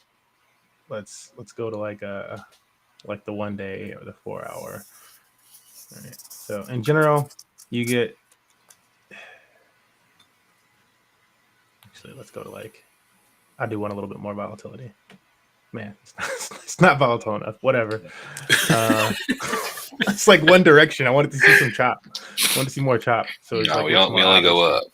Let's go to like the 1 day or the 4 hour. All right. So in general, you get. Actually, let's go to like. I do want a little bit more volatility. Man, it's not volatile enough. Whatever. It's like one direction. I wanted to see some chop. I wanted to see more chop. So it's we only go up.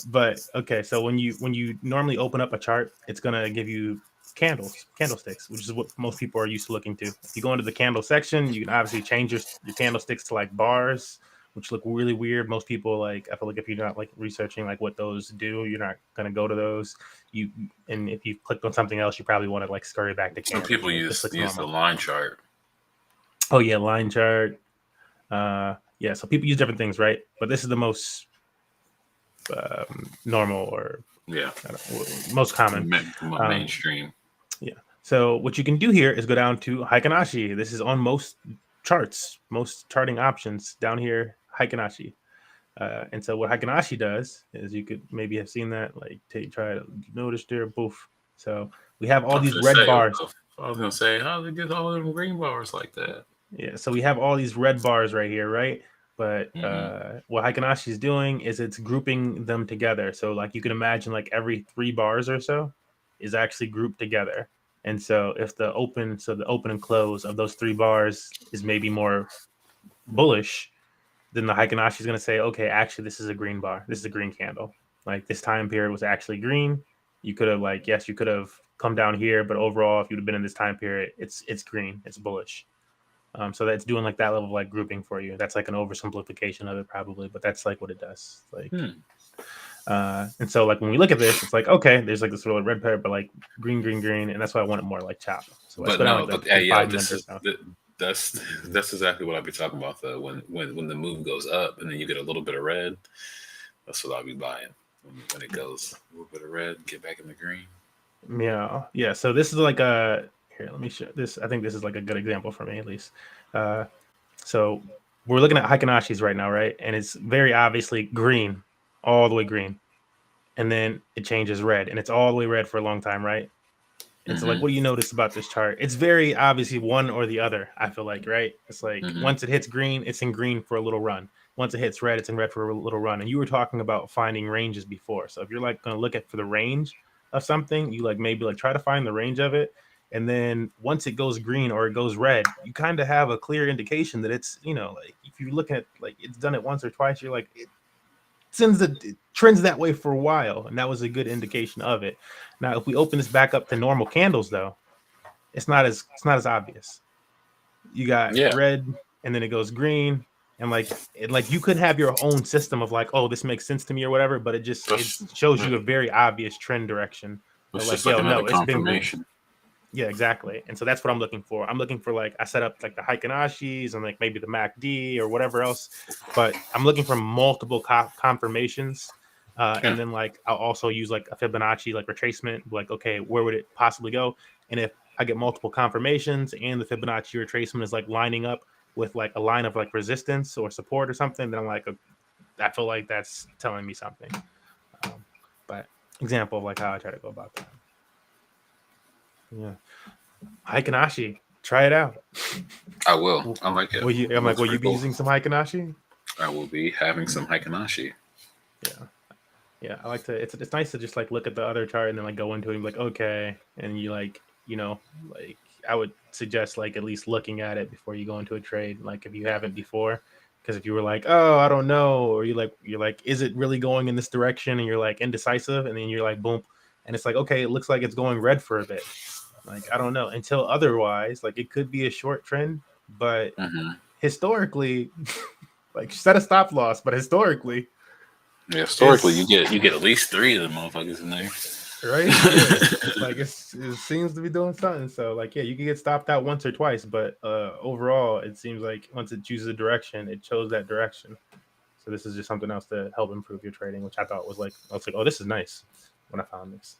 But okay, so when you normally open up a chart, it's gonna give you candlesticks, which is what most people are used to looking to. If you go into the candle section, you can obviously change your candlesticks to like bars, which look really weird. Most people, I feel like if you're not like researching like what those do, you're not gonna go to those. And if you clicked on something else, you probably want to like scurry back to candles. Some people use the line chart. Oh yeah, line chart. Yeah, so people use different things, right? But this is the most normal or most common, mainstream. Yeah. So what you can do here is go down to Heikinashi. This is on most charts, most charting options down here, Heikinashi. And so what Heikinashi does is, you could maybe have seen that, like try to notice there, poof. So we have all these red bars. I was gonna say, how did they get all them green bars like that? Yeah, so we have all these red bars right here, right? But what Heikinashi is doing is it's grouping them together. So like you can imagine like every 3 bars or so is actually grouped together. And so if the open and close of those 3 bars is maybe more bullish, then the Heikinashi is going to say, okay, actually this is a green bar. This is a green candle. Like this time period was actually green. You could have you could have come down here, but overall, if you'd have been in this time period, it's green. It's bullish. So that's doing like that level of like grouping for you. That's like an oversimplification of it probably, but that's like what it does. Like, and so like when we look at this, it's like, okay, there's like this little red pair, but like green, and that's why I want it more like chop. So but no, but that's exactly what I'll be talking about though. When the move goes up and then you get a little bit of red, that's what I'll be buying. When it goes a little bit of red, get back in the green. Yeah. So this is like Here, let me show this. I think this is like a good example for me at least. Uh, so we're looking at Heikenashi's right now, right? And it's very obviously green, all the way green, and then it changes red, and it's all the way red for a long time, right? And so, like, Mm-hmm. what do you notice about this chart? It's very obviously one or the other, I feel like, right? It's like Mm-hmm. once it hits green, it's in green for a little run. Once it hits red, it's in red for a little run. And you were talking about finding ranges before. So if you're like going to look at for the range of something, you like maybe like try to find the range of it. And then once it goes green or it goes red, you kind of have a clear indication that it's, you know, like if you're looking at like it's done it once or twice, you're like, it trends that way for a while. And that was a good indication of it. Now, if we open this back up to normal candles, though, it's not as obvious. You got Yeah. red and then it goes green and like you could have your own system of like, oh, this makes sense to me or whatever, but it That's shows you a very obvious trend direction of that's like, just like yo, another no, it's been green. confirmation. Yeah, exactly. And so that's what I'm looking for. I'm looking for like I set up like the Heikenashis and like maybe the MACD or whatever else, but I'm looking for multiple confirmations. Yeah. And then like I'll also use like a Fibonacci like retracement, like okay, where would it possibly go? And if I get multiple confirmations and the Fibonacci retracement is like lining up with like a line of like resistance or support or something, then I'm like, I feel like that's telling me something. But example of like how I try to go about that. Yeah. Haikanashi, try it out. I will. I like it. I'm like, Looks will you pretty be cool. using some Haikanashi? I will be having some Heikenaschi. Yeah. Yeah. I like to, it's nice to just like look at the other chart and then like go into it and be like, okay. And you like, you know, like I would suggest like at least looking at it before you go into a trade. Like if you haven't before, because if you were like, oh, I don't know, or you're like, is it really going in this direction? And you're like indecisive, and then you're like, boom, and it's like, okay, it looks like it's going red for a bit. Like I don't know until otherwise. Like it could be a short trend, but Mm-hmm. historically, like set a stop loss. But historically, Yeah, historically, it's you get at least 3 of them motherfuckers in there. right. Yeah, like it seems to be doing something. So like yeah, you can get stopped out once or twice, but overall, it seems like once it chooses a direction, it chose that direction. So this is just something else to help improve your trading, which I thought was like I was like, oh, this is nice when I found this.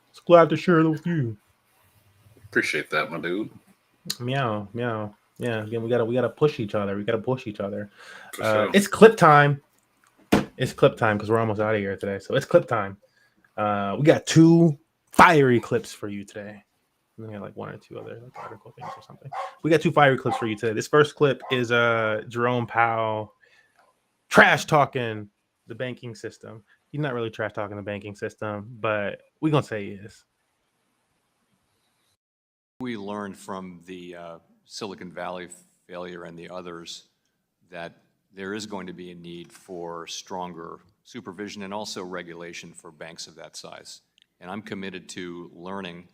It's glad to share it with you. Appreciate that, my dude. Meow, meow. Yeah, again, we gotta push each other. We gotta push each other. For sure. It's clip time. It's clip time because we're almost out of here today. So it's clip time. We got 2 fiery clips for you today. And then we got like 1 or 2 other like article things or something. We got 2 fiery clips for you today. This first clip is Jerome Powell trash talking the banking system. He's not really trash talking the banking system, but we're gonna say he is. We learned from the Silicon Valley failure and the others that there is going to be a need for stronger supervision and also regulation for banks of that size. And I'm committed to learning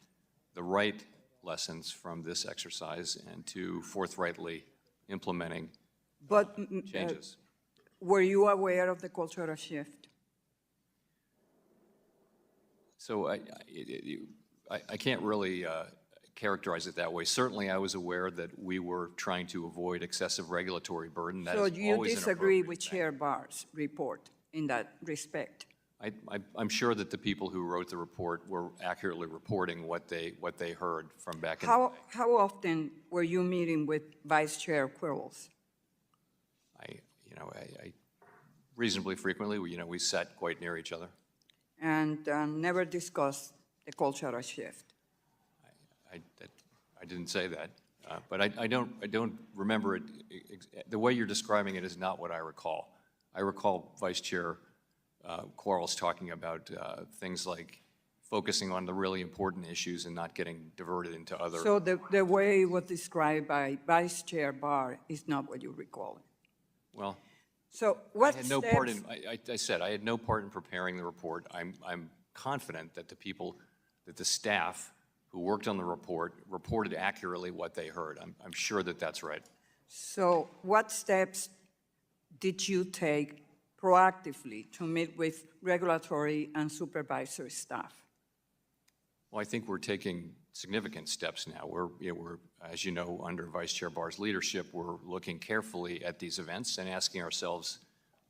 the right lessons from this exercise and to forthrightly implementing But changes. were you aware of the cultural shift? So I can't really characterize it that way. Certainly, I was aware that we were trying to avoid excessive regulatory burden. That So is you always an disagree appropriate with thing. Chair Barr's report in that respect? I'm sure that the people who wrote the report were accurately reporting what they heard from back in the day. How often were you meeting with Vice Chair Quirrells? I reasonably frequently, we sat quite near each other. And never discussed the cultural shift? I didn't say that, but I don't remember it. The way you're describing it is not what I recall. I recall Vice Chair Quarles talking about things like focusing on the really important issues and not getting diverted into other. So the way it was described by Vice Chair Barr is not what you recall? Well, so what I had no part in. I said I had no part in preparing the report. I'm confident that the staff who worked on the report reported accurately what they heard. I'm sure that that's right. So what steps did you take proactively to meet with regulatory and supervisory staff? Well, I think we're taking significant steps now. We're, as you know, under Vice Chair Barr's leadership, we're looking carefully at these events and asking ourselves,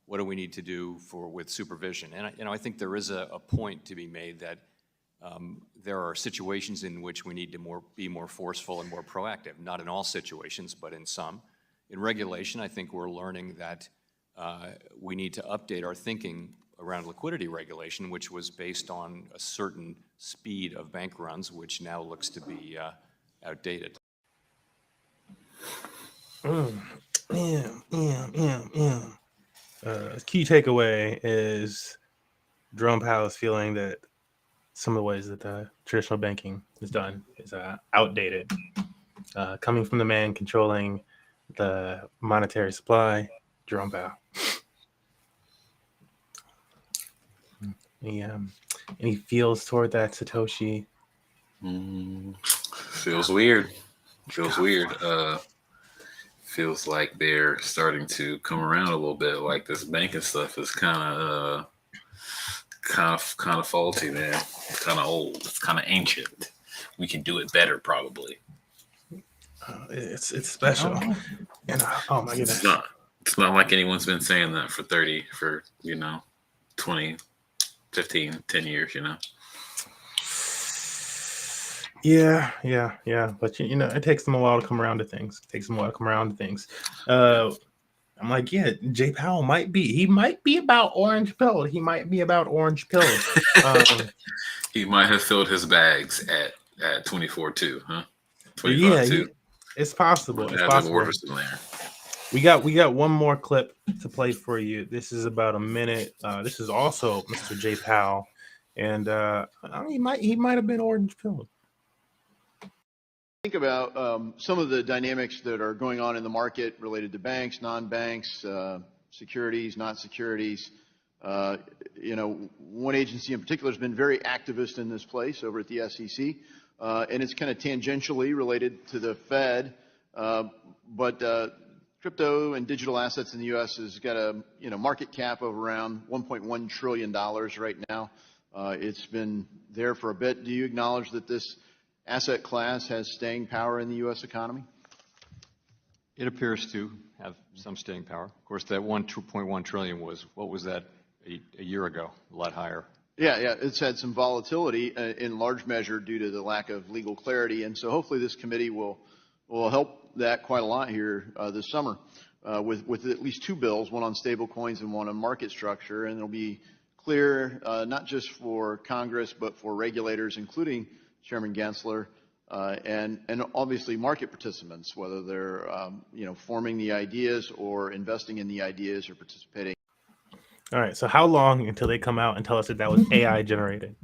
what do we need to do with supervision? And I think there is a point to be made that There are situations in which we need to be more forceful and more proactive. Not in all situations, but in some. In regulation, I think we're learning that we need to update our thinking around liquidity regulation, which was based on a certain speed of bank runs, which now looks to be outdated. Yeah. Key takeaway is Jerome Powell is feeling that some of the ways that traditional banking is done is outdated. Coming from the man controlling the monetary supply, Jerome Powell. Any feels toward that, Satoshi? Feels weird. Feels weird. Feels like they're starting to come around a little bit. Like this banking stuff is kind of faulty, man. It's kind of old. It's kind of ancient. We can do it better, probably. It's special. And oh my goodness, it's not like anyone's been saying that for 20, 15, 10 years, Yeah. But it takes them a while to come around to things. I'm like, yeah, Jay Powell might be about orange pilled. He might be about orange pilled. He might have filled his bags at 24 too, huh? 25 too. It's possible. It's possible. We got one more clip to play for you. This is about a minute. This is also Mr. Jay Powell, and he might have been orange pilled. Think about some of the dynamics that are going on in the market related to banks, non-banks, securities, not securities. One agency in particular has been very activist in this place over at the SEC, and it's kind of tangentially related to the Fed. But crypto and digital assets in the U.S. has got a market cap of around $1.1 trillion right now. It's been there for a bit. Do you acknowledge that this asset class has staying power in the U.S. economy? It appears to have some staying power. Of course, that $1.1 trillion what was that a year ago? A lot higher. Yeah, it's had some volatility in large measure due to the lack of legal clarity, and so hopefully this committee will help that quite a lot here this summer with at least two bills, one on stable coins and one on market structure, and it'll be clear not just for Congress but for regulators, including Chairman Gensler, and obviously market participants, whether they're forming the ideas or investing in the ideas or participating. All right. So how long until they come out and tell us that was AI generated?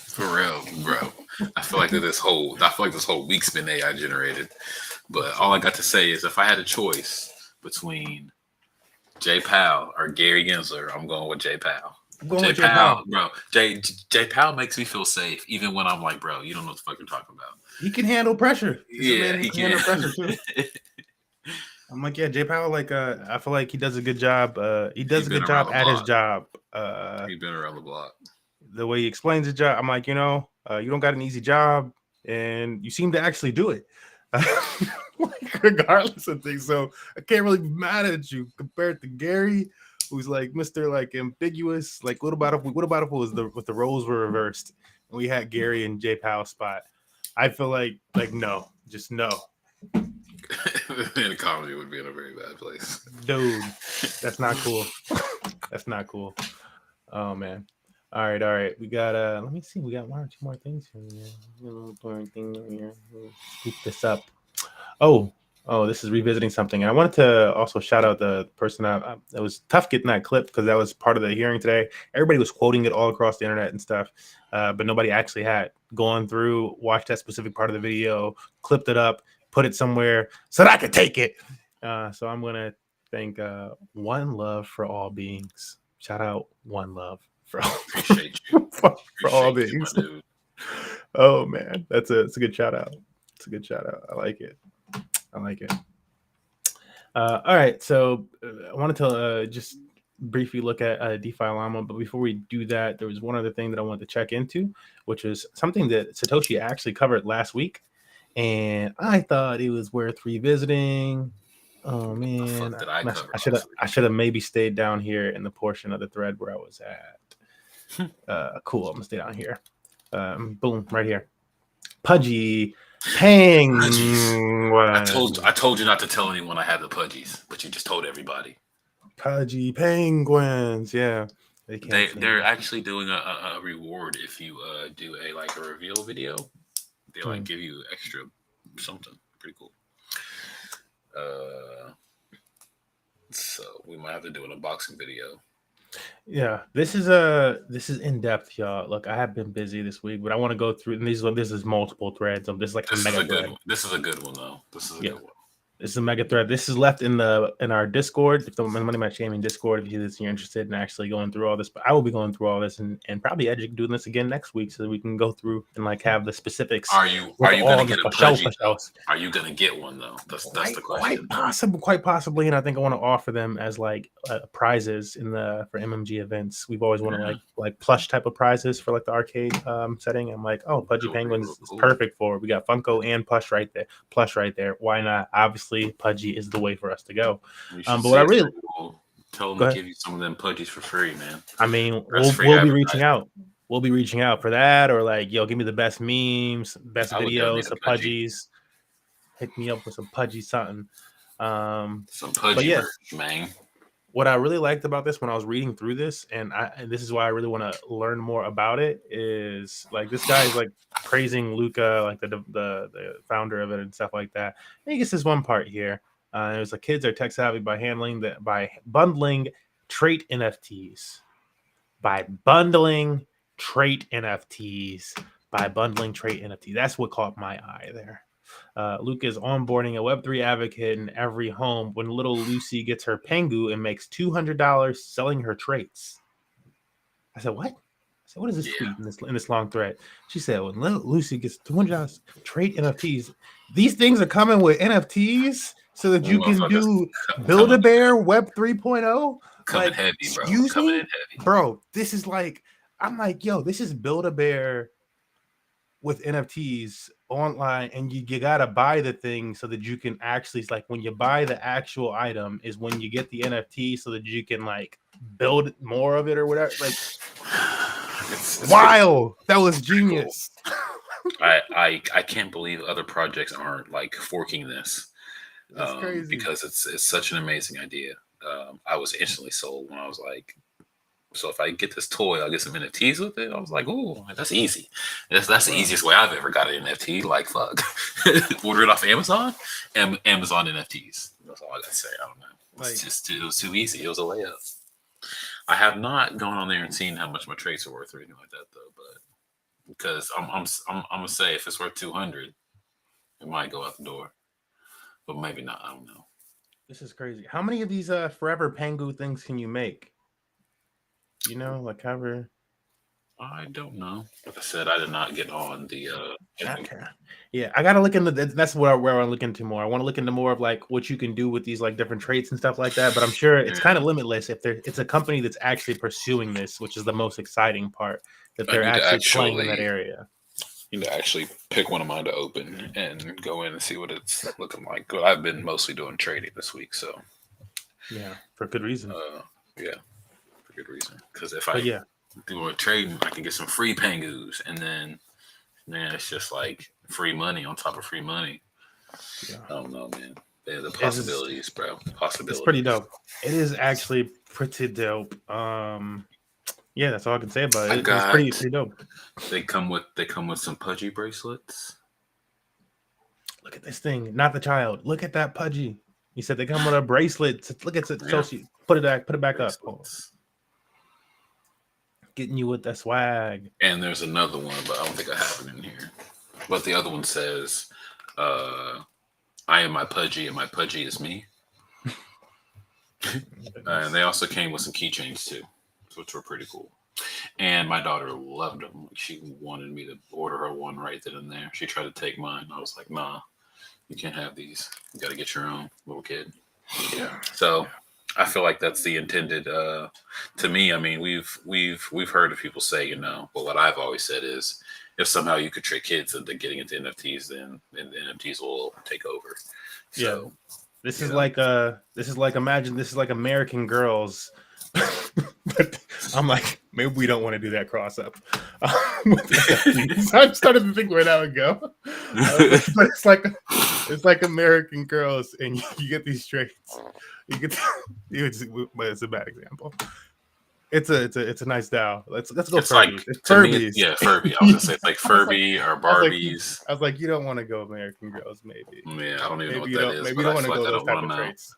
For real, bro. I feel like this whole week's been AI generated. But all I got to say is if I had a choice between Jay Powell or Gary Gensler, I'm going with Jay Powell. Jay Powell, bro. Jay Powell makes me feel safe, even when I'm like, bro, you don't know what the fuck you're talking about. He can handle pressure. Yeah, he can handle pressure too. I'm like, yeah, Jay Powell. I feel like he does a good job. He does a good job at his job. He's been around the block. The way he explains his job, I'm like, you don't got an easy job, and you seem to actually do it, regardless of things. So I can't really be mad at you compared to Gary, who's like Mr. like ambiguous. Like, what about if it was the roles were reversed and we had Gary and Jay Powell spot? I feel like no, just no. The economy would be in a very bad place. Dude, that's not cool. That's not cool. Oh man. All right. We got let me see. We got one or two more things here. A little boring thing here. Scoop this up. Oh, this is revisiting something. And I wanted to also shout out the person. It was tough getting that clip because that was part of the hearing today. Everybody was quoting it all across the internet and stuff, but nobody actually had gone through, watched that specific part of the video, clipped it up, put it somewhere so that I could take it. So I'm going to thank One Love for All Beings. Shout out One Love for all, Appreciate you. for all beings. Oh, man. It's a good shout out. It's a good shout out. I like it. All right. So I wanted to just briefly look at DeFi Llama. But before we do that, there was one other thing that I wanted to check into, which was something that Satoshi actually covered last week. And I thought it was worth revisiting. Oh man, I should have maybe stayed down here in the portion of the thread where I was at. Cool. I'm gonna stay down here. Boom, right here. Pudgy Penguin. I told you not to tell anyone I had the pudgies, but you just told everybody. Pudgy Penguins. Yeah. They're actually doing a reward if you do a reveal video. They give you extra something pretty cool. So we might have to do an unboxing video. Yeah, this is in depth, y'all. Look, I have been busy this week, but I want to go through. And this is multiple threads. This is like a mega thread. This is a good one though. This is a good one. This is a mega thread. This is left in our Discord. If the Money Match Shaming Discord, if you're interested in actually going through all this, but I will be going through all this and probably doing this again next week so that we can go through and have the specifics. Are you gonna get a pudgy? Are you gonna get one though? That's the question. Quite possibly, and I think I want to offer them as prizes for MMG events. We've always wanted like plush type of prizes for the arcade setting. I'm like, oh, Pudgy Penguins is perfect for it. We got Funko and plush right there. Why not? Obviously, Pudgy is the way for us to go. But what I really tell them to give you some of them Pudgies for free, man. I mean, we'll be reaching out. We'll be reaching out for that, or give me the best memes, best videos of Pudgies. Hit me up with some Pudgy something. Some Pudgy merch, man. What I really liked about this when I was reading through this, and this is why I really want to learn more about it, is this guy is praising Luca, the founder of it and stuff like that. And he gets this one part here. It was kids are tech savvy by bundling trait NFTs. That's what caught my eye there. Luke is onboarding a Web3 advocate in every home when little Lucy gets her Pengu and makes $200 selling her traits. I said, what? I said, what is this tweet in this long thread? She said, when little Lucy gets $200 trait NFTs, these things are coming with NFTs so that you can do Build-A-Bear Web 3.0. Coming heavy, bro. Excuse me? Bro, this is I'm like, yo, this is Build-A-Bear with NFTs online, and you gotta buy the thing so that you can actually when you buy the actual item is when you get the NFT so that you can build more of it or whatever. It's wild. That was genius. I can't believe other projects aren't forking this. That's crazy. Because it's such an amazing idea. I was instantly sold when I was like, so if I get this toy, I'll get some NFTs with it. I was like, oh, that's easy. That's the easiest way I've ever got an NFT. Fuck. Order it off Amazon and Amazon NFTs. That's all I gotta say. I don't know. It was too easy. It was a layup. I have not gone on there and seen how much my traits are worth or anything like that though, but because I'm gonna say if it's worth 200, it might go out the door. But maybe not. I don't know. This is crazy. How many of these forever Pengu things can you make? However, I don't know. Like I said, I did not get on the. Yeah, I gotta look into that's where I want to look into more. I want to look into more of what you can do with these different traits and stuff like that. But I'm sure it's kind of limitless if it's a company that's actually pursuing this, which is the most exciting part. That they're actually playing in that area. You need to actually pick one of mine to open and go in and see what it's looking like. But I've been mostly doing trading this week, so yeah, for good reason. Yeah. Good reason, because if I do a trading, I can get some free Pengus, and then it's just free money on top of free money. I don't know, man. The possibilities, bro. Possibilities. It's pretty dope. It is actually pretty dope. Yeah, that's all I can say about it. It's pretty dope. They come with some Pudgy bracelets. Look at this thing, not the child. Look at that Pudgy. You said they come with a bracelet. Look at it. Yeah. Put it back up. Getting you with that swag. And there's another one, but I don't think I have it in here. But the other one says, I am my Pudgy and my Pudgy is me. And they also came with some keychains too, which were pretty cool. And my daughter loved them. She wanted me to order her one right then and there. She tried to take mine. I was like, nah, you can't have these. You got to get your own, little kid. Yeah. So I feel like that's the intended. To me, I mean, we've heard of people say, but what I've always said is, if somehow you could trick kids into getting into NFTs, then the NFTs will take over. So, yeah. This is like imagine this is like American Girls But I'm like, maybe we don't want to do that cross up. So I started to think where that would go. But it's like American Girls, and you get these traits. You get, but it's a bad example. It's a nice style. Let's go It's like Furbies. It's to me, Furbies. yeah, Furby. I was gonna say it's like I was like, Furby or I was like, Barbies. I was like, you don't want to go American Girls, maybe. Yeah, I don't even know what Maybe you that don't. is, Maybe but you don't I want to feel go like I those don't type want of to know. traits.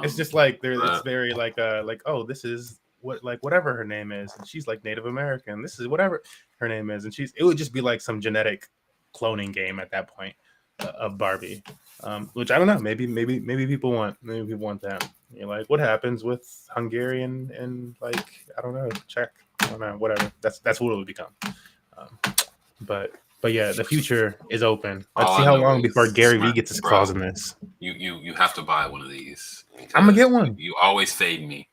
It's just like there. It's very like oh, this is what like whatever her name is, and she's like Native American. This is whatever her name is, and it would just be like some genetic cloning game at that point of Barbie, which I don't know. Maybe people want that. You're like, what happens with Hungarian and like I don't know, Czech. I don't know, whatever. That's what it would become. But yeah, the future is open. Let's All see I how know long is before Gary Vee smart, gets his bro. claws in this. You have to buy one of these. I'm gonna get one. You always fade me,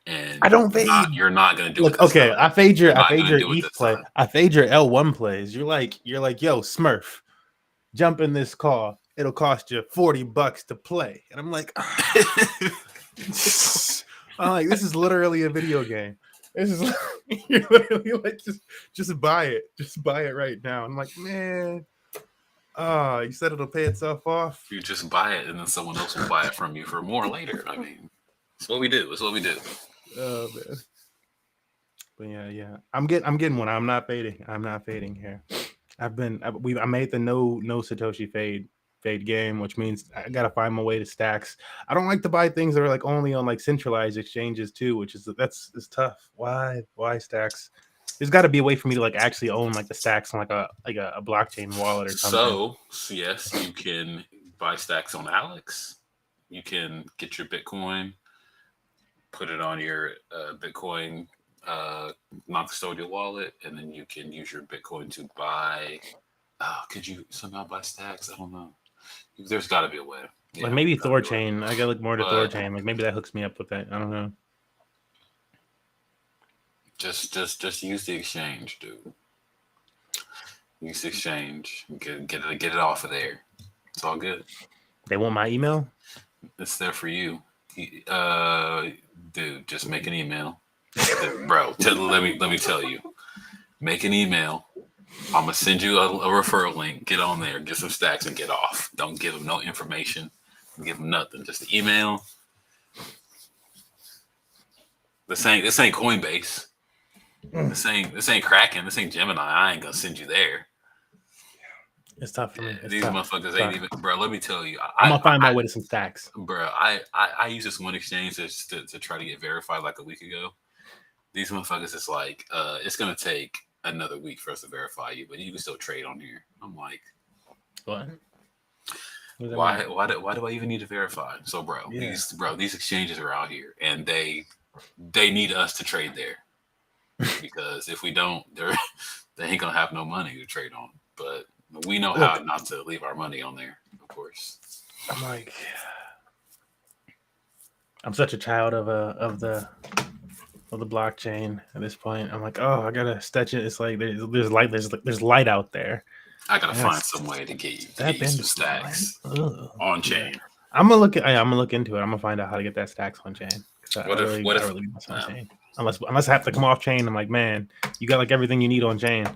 and I don't fade. You're not gonna do Look, it. This okay, time. I fade your do it ETH this play. time. I fade your L1 plays. You're like, yo, Smurf, jump in this call. It'll cost you $40 to play. And I'm like, I'm like, this is literally a video game. This is you're literally like just buy it. Just buy it right now. I'm like, man. You said it'll pay itself off. You just buy it, and then someone else will buy it from you for more later. I mean, it's what we do. It's what we do. Oh man. But yeah. I'm getting one. I'm not fading here. I made the no Satoshi fade game, which means I gotta find my way to stacks. I don't like to buy things that are like only on like centralized exchanges too, which is it's tough. Why stacks? There's got to be a way for me to like actually own like the stacks on like a blockchain wallet or something. So yes, you can buy stacks on Alex. You can get your Bitcoin, put it on your Bitcoin non-custodial wallet, and then you can use your Bitcoin to buy. Could you somehow buy stacks? I don't know. There's got to be a way. Yeah, like maybe Thorchain. I gotta look more to Thorchain. Like maybe that hooks me up with that. I don't know. Just use the exchange, dude. Use the exchange. Get it off of there. It's all good. They want my email? It's there for you. Dude, just make an email. Bro, let me tell you. Make an email. I'm gonna send you a referral link. Get on there, get some stacks, and get off. Don't give them no information. Give them nothing. Just the email. This ain't Coinbase. This ain't Kraken. This ain't Gemini. I ain't gonna send you there. It's tough for me. These motherfuckers ain't even, bro. Let me tell you, I'm gonna find my way to some stacks, bro. I use this one exchange to try to get verified like a week ago. These motherfuckers is like, it's gonna take another week for us to verify you, but you can still trade on here. I'm like, what? Why do I even need to verify? So, bro, these exchanges are out here, and they need us to trade there because if we don't, they ain't gonna have no money to trade on. But we know how not to leave our money on there, of course. I'm like, I'm such a child of the blockchain at this point. I'm like, oh, I gotta stretch it. It's like there's light out there. I gotta find some way to get you some stacks on chain. I'm gonna look into it. I'm gonna find out how to get that stacks on chain. What if on chain? Unless I have to come off chain. I'm like, man, you got like everything you need on chain.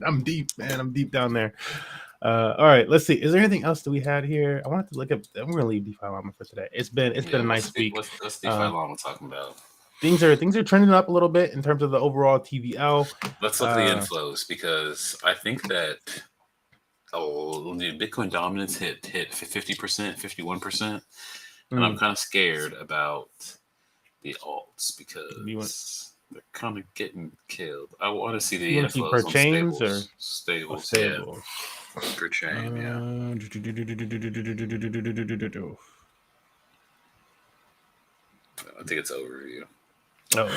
I'm deep, man. I'm deep down there. All right, let's see. Is there anything else that we had here? I wanted to look up. I'm gonna leave DeFi Llama for today. It's been a nice week. What's DeFi Llama talking about? Things are trending up a little bit in terms of the overall TVL. Let's look at the inflows because I think that the Bitcoin dominance hit 50%, 51%, and I'm kind of scared about the alts because they're kind of getting killed. I want to see the inflows per on chains or stables. Yeah. Per chain, I think it's overview. Oh.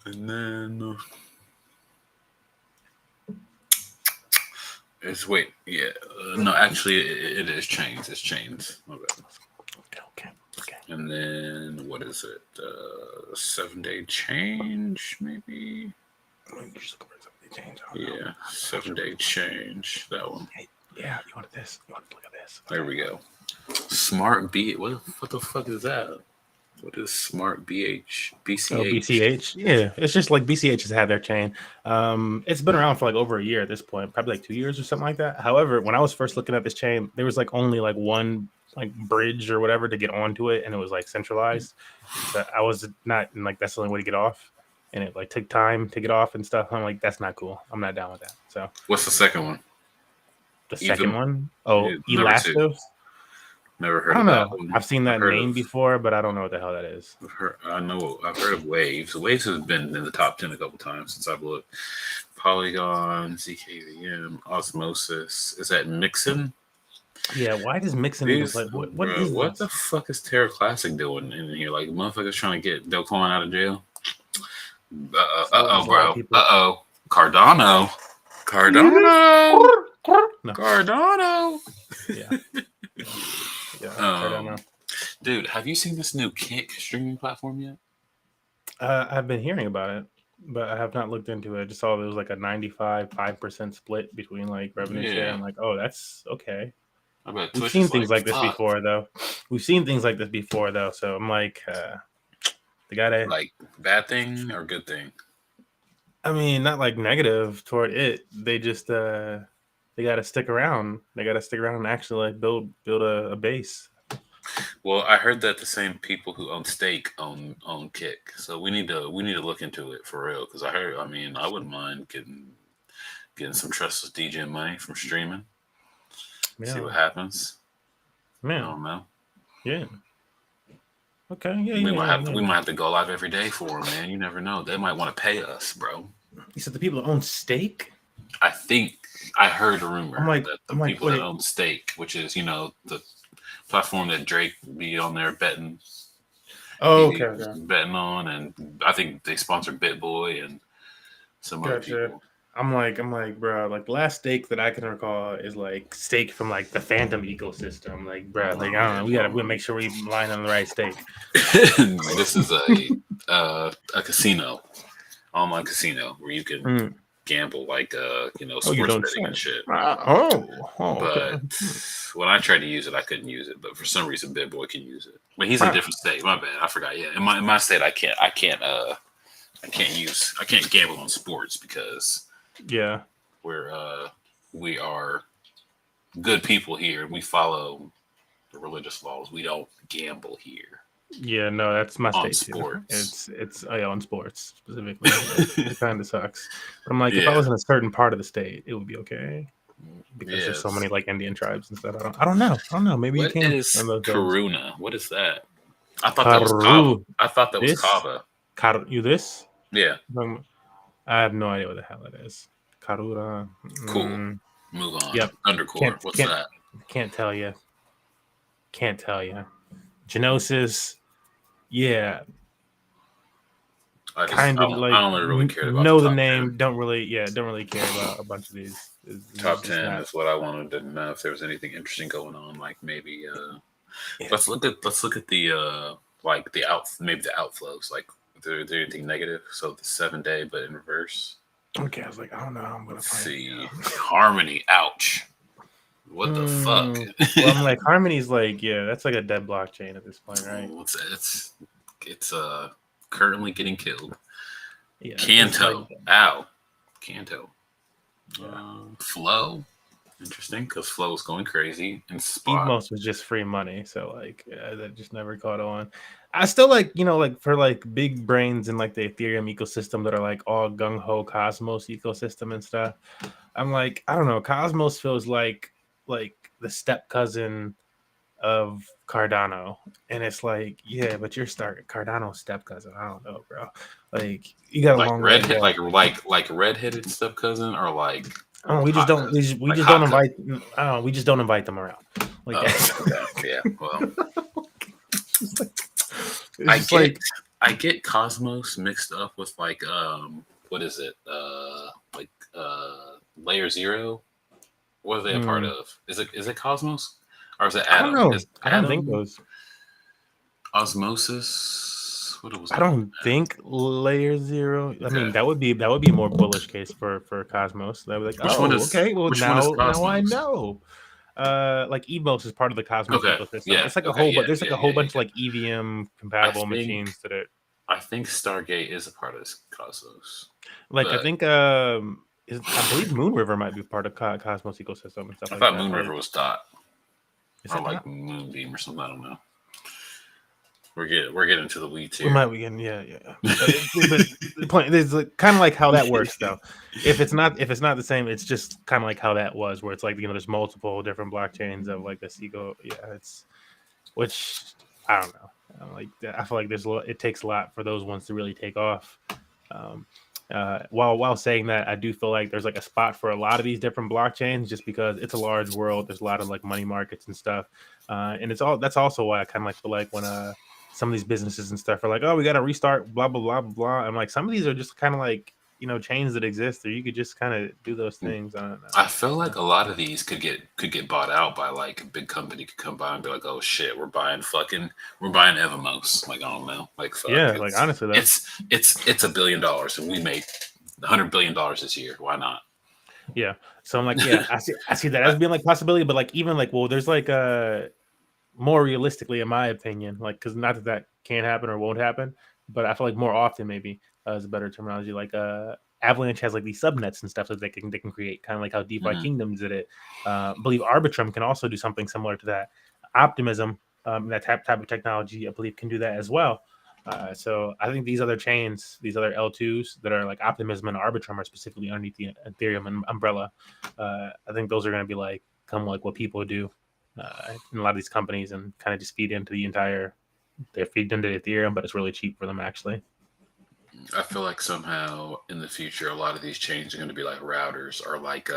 And then no, actually it is chains. It's chains. Okay. And then what is it? 7-day change, maybe. Yeah, 7-day change. That one. Yeah, you wanted this. You wanted to look at this. There we go. Smart B. What the fuck is that? What is Smart BH? Oh, BCH? BCH. Yeah, it's just like BCH has had their chain. It's been around for like over a year at this point, probably like 2 years or something like that. However, when I was first looking at this chain, there was like only like one like bridge or whatever to get onto it, and it was like centralized. So I was not like that's the only way to get off, and it like took time to get off and stuff. I'm like, that's not cool. I'm not down with that. So What's the second one? the second Ethan? one, oh, Number two. Elastos. Never I heard don't of that know. one. I've seen that name before, but I don't know what the hell that is. I've heard of Waves. Waves has been in the top 10 a couple times since I've looked. Polygon, ZKVM, Osmosis. Is that Mixin? Yeah, why does Mixon even play? What is What this? the fuck is Terra Classic doing in here? Like, motherfuckers trying to get Del Coin out of jail? There's a lot Bro. of people. Cardano. No. Cardano. Yeah. I don't know. Dude, have you seen this new Kick streaming platform yet? I've been hearing about it, but I have not looked into it. I just saw there was like a 5% split between like revenue share. Yeah. I'm like, oh, that's okay. I bet We've Twitch seen is things like this fuck. before, though. So I'm like, the guy that, Like, bad thing or good thing? I mean, not like negative toward it. They just, they got to stick around. They got to stick around and actually like build a base. Well, I heard that the same people who own Stake own Kick, so we need to look into it for real. Because I mean, I wouldn't mind getting some Trustless Degen money from streaming. Yeah. See what happens. I Man. don't know. Yeah. Okay. Yeah. We might have to go live every day for them, man. You never know. They might want to pay us, bro. You said the people that own Stake? I think I heard a rumor that the people that wait. own Stake, which is the platform that Drake be on there betting. Oh, okay. Betting on, and I think they sponsor BitBoy and some other people. I'm like, bro, like the last stake that I can recall is like stake from like the Phantom ecosystem. Like, bro, like I don't know, we gotta make sure we line on the right stake. This is a casino, online casino where you can gamble like sports betting and shit. But when I tried to use it, I couldn't use it. But for some reason, BitBoy can use it. But he's in a different state. My bad, I forgot. Yeah, in my state, I can't gamble on sports because we are good people here. We follow the religious laws. We don't gamble here. Yeah, no, that's my state sports. Too. It's I own sports specifically. It kind of sucks. But I'm like, if I was in a certain part of the state, it would be okay. Because there's so many like Indian tribes and stuff. I don't know. Maybe what you can. What is Karuna? What is that? I thought that was Kava. I thought that was Kava. You this? Yeah. I have no idea what the hell it is. Karura. Cool. Move on. Yep. Undercore. What's that? Can't tell you. Genosis. Yeah. I don't really care about know the name. 10. Don't really care about a bunch of these. Top 10 is what I wanted to know if there was anything interesting going on. Like maybe let's look at the maybe the outflows. Like is there anything negative? So the 7-day but in reverse. Okay, I was like, I don't know. I'm gonna see Harmony. Ouch. What the fuck? Well, I'm like Harmony's like that's like a dead blockchain at this point, right? It's currently getting killed. Yeah, Canto. Ow. Canto. Flow. Interesting, because Flow is going crazy. And Spot. Most was just free money, so like that just never caught on. I still like for like big brains in like the Ethereum ecosystem that are like all gung ho Cosmos ecosystem and stuff. I'm like, I don't know. Cosmos feels like the step cousin of Cardano, and it's like, yeah, but you're Cardano's step cousin. I don't know, bro. Like you got a long way to go. like redheaded step cousin, or like we just don't invite them around. Like okay. Yeah, well, I get Cosmos mixed up with like what is it? Layer Zero. What are they a part of? Is it Cosmos? Or is it Atom? I don't know. I don't think those. Osmosis. what it was. I don't think layer 0. I mean, Okay. that would be a more bullish case for Cosmos. They would be like, Which one oh, is okay, well which one is now I Cosmos? know. Like Evos is part of the Cosmos Okay. ecosystem. Yeah. It's like a Okay. whole, Yeah. but there's like Yeah. a Yeah. whole Yeah. bunch of like EVM I compatible think machines that are I think Stargate is a part of this Cosmos. like I But think I believe Moon River might be part of Cosmos ecosystem and stuff I like thought that. Moon Or River was Dot is or it like not? Moonbeam or something. I don't know. We're getting to the weeds We here. might be getting yeah. But the point is like, kind of like how that works though. If it's not the same, it's just kind of like how that was, where it's like there's multiple different blockchains of like this eco. Yeah, it's which I don't know. I feel like it takes a lot for those ones to really take off. Um, while saying that, I do feel like there's like a spot for a lot of these different blockchains, just because it's a large world. There's a lot of like money markets and stuff, and that's also why I kind of like feel like when some of these businesses and stuff are like, oh, we got to restart, blah blah blah blah. I'm like, some of these are just kind of like chains that exist, or you could just kind of do those things. I don't know. I feel like a lot of these could get bought out by like a big company could come by and be like, oh shit, we're buying Evamos. Like, I don't know. Like, fuck. Yeah, like honestly, though. It's $1 billion and we make $100 billion this year. Why not? Yeah. So I'm like, yeah, I see that as being like possibility, but like even like, well, there's like more realistically, in my opinion, like because not that can't happen or won't happen, but I feel like more often maybe is a better terminology. Like Avalanche has like these subnets and stuff that they can create, kind of like how DeFi Kingdoms did it. I believe Arbitrum can also do something similar to that. Optimism, that type of technology, I believe, can do that as well. So I think these other chains, these other L2s that are like Optimism and Arbitrum are specifically underneath the Ethereum umbrella. I think those are going to be like what people do in a lot of these companies and kind of just feed into they feed into Ethereum, but it's really cheap for them actually. I feel like somehow in the future, a lot of these chains are going to be like routers or like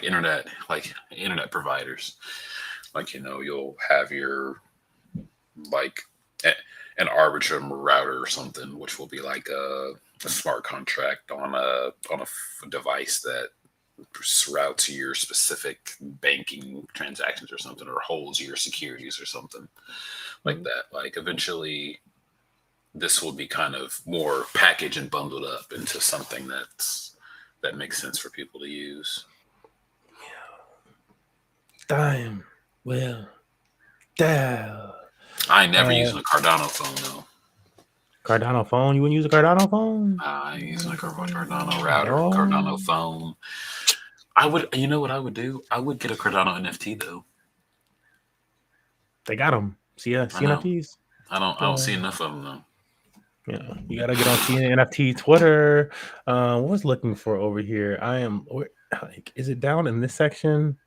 internet providers. Like, you'll have your like an Arbitrum router or something, which will be like a smart contract on a device that routes your specific banking transactions or something, or holds your securities or something like that. Like, eventually this will be kind of more packaged and bundled up into something that makes sense for people to use. Damn. Well, damn. I ain't never using a Cardano phone though. Cardano phone? You wouldn't use a Cardano phone? I ain't using a Cardano router, No. Cardano phone. I would. You know what I would do? I would get a Cardano NFT though. They got them. CNFTs. I don't see enough of them though. Yeah, you gotta get on CNFT Twitter. What was looking for over here? Is it down in this section?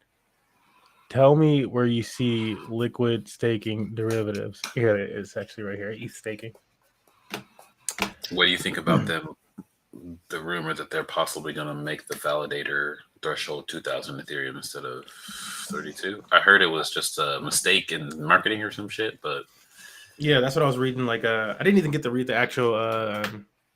Tell me where you see liquid staking derivatives. Here it is, actually right here. ETH staking. What do you think about them? The rumor that they're possibly going to make the validator threshold 2,000 Ethereum instead of 32. I heard it was just a mistake in marketing or some shit, but yeah, that's what I was reading. Like, I didn't even get to read the actual,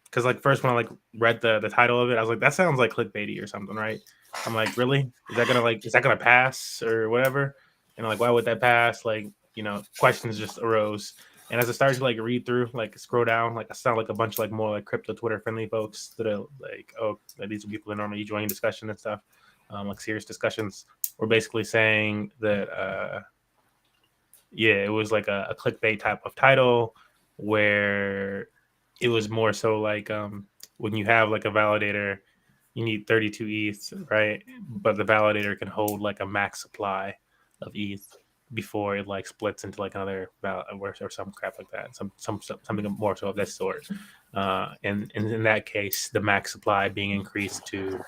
because like first when I like read the title of it, I was like, that sounds like clickbaity or something, right? I'm like, really? Is that gonna pass or whatever? And like, why would that pass? Like, questions just arose. And as I started to like read through, like scroll down, like I saw like a bunch of like more like crypto Twitter friendly folks that are like, oh, these are people that normally join discussion and stuff, like serious discussions. Were basically saying that, it was like a clickbait type of title where it was more so like when you have like a validator, you need 32 ETH, right? But the validator can hold like a max supply of ETH before it like splits into like another or some crap like that, something more so of that sort. And in that case, the max supply being increased to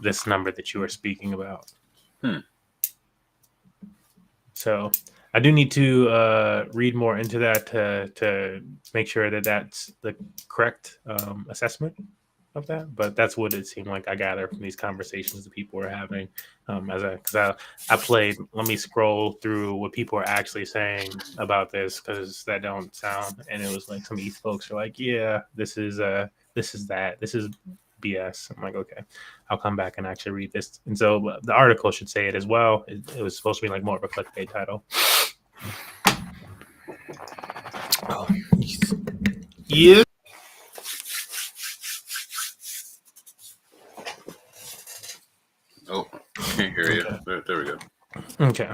this number that you were speaking about. So I do need to read more into that to make sure that that's the correct assessment of that, but that's what it seemed like I gathered from these conversations that people were having. Because I played. Let me scroll through what people are actually saying about this, because that don't sound. And it was like some ETH folks are like, yeah, this is BS. I'm like, okay, I'll come back and actually read this. And so the article should say it as well. It was supposed to be like more of a clickbait title. Oh, Yeah. Oh, can't hear you. There we go. Okay.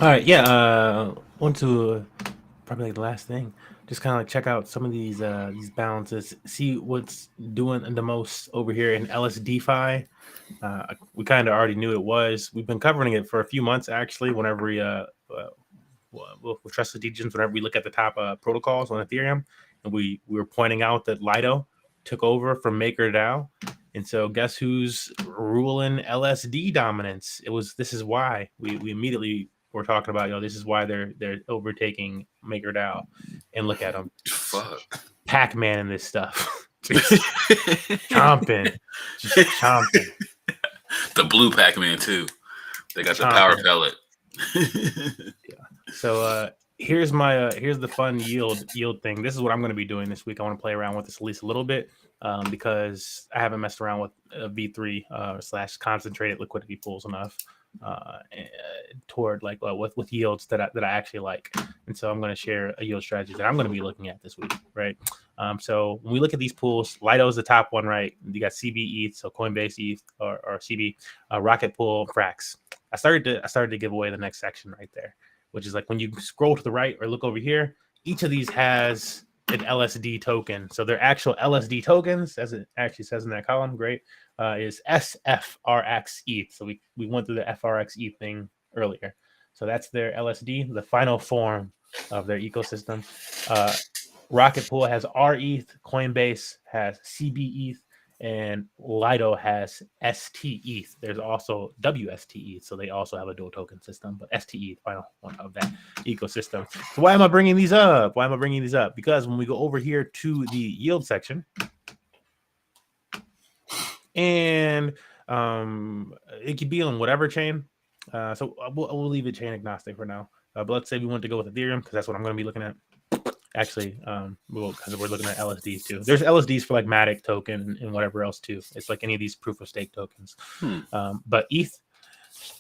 All right. Yeah. Want to probably like the last thing. Just kind of like check out some of these balances. See what's doing the most over here in LSDFi. We kind of already knew it was. We've been covering it for a few months actually. Whenever we with Trustless Degens, whenever we look at the top protocols on Ethereum, and we were pointing out that Lido took over from MakerDAO, and so guess who's ruling LSD dominance? This is why we immediately were talking about, this is why they're overtaking MakerDAO, and look at them, Fuck. Pac-Man and this stuff, chomping. The blue Pac-Man too. They got the power pellet. So here's the fun yield thing. This is what I'm going to be doing this week. I want to play around with this at least a little bit because I haven't messed around with V3 / concentrated liquidity pools enough toward like with yields that I actually like. And so I'm going to share a yield strategy that I'm going to be looking at this week, right? So when we look at these pools, Lido is the top one, right? You got CB ETH, so Coinbase ETH or CB, Rocket Pool, Frax. I started to give away the next section right there, which is like when you scroll to the right or look over here, each of these has an LSD token. So their actual LSD tokens, as it actually says in that column, great, is SFRX ETH. So we went through the FRX ETH thing earlier. So that's their LSD, the final form of their ecosystem. Rocket Pool has RETH, Coinbase has CB ETH, and Lido has STETH. There's also WSTETH, so they also have a dual token system, but STETH, final one of that ecosystem. So why am I bringing these up? Because when we go over here to the yield section, and it could be on whatever chain. So we'll leave it chain agnostic for now. But let's say we want to go with Ethereum because that's what I'm going to be looking at. Actually, because we're looking at LSDs too. There's LSDs for like Matic token and whatever else too. It's like any of these proof of stake tokens. But ETH,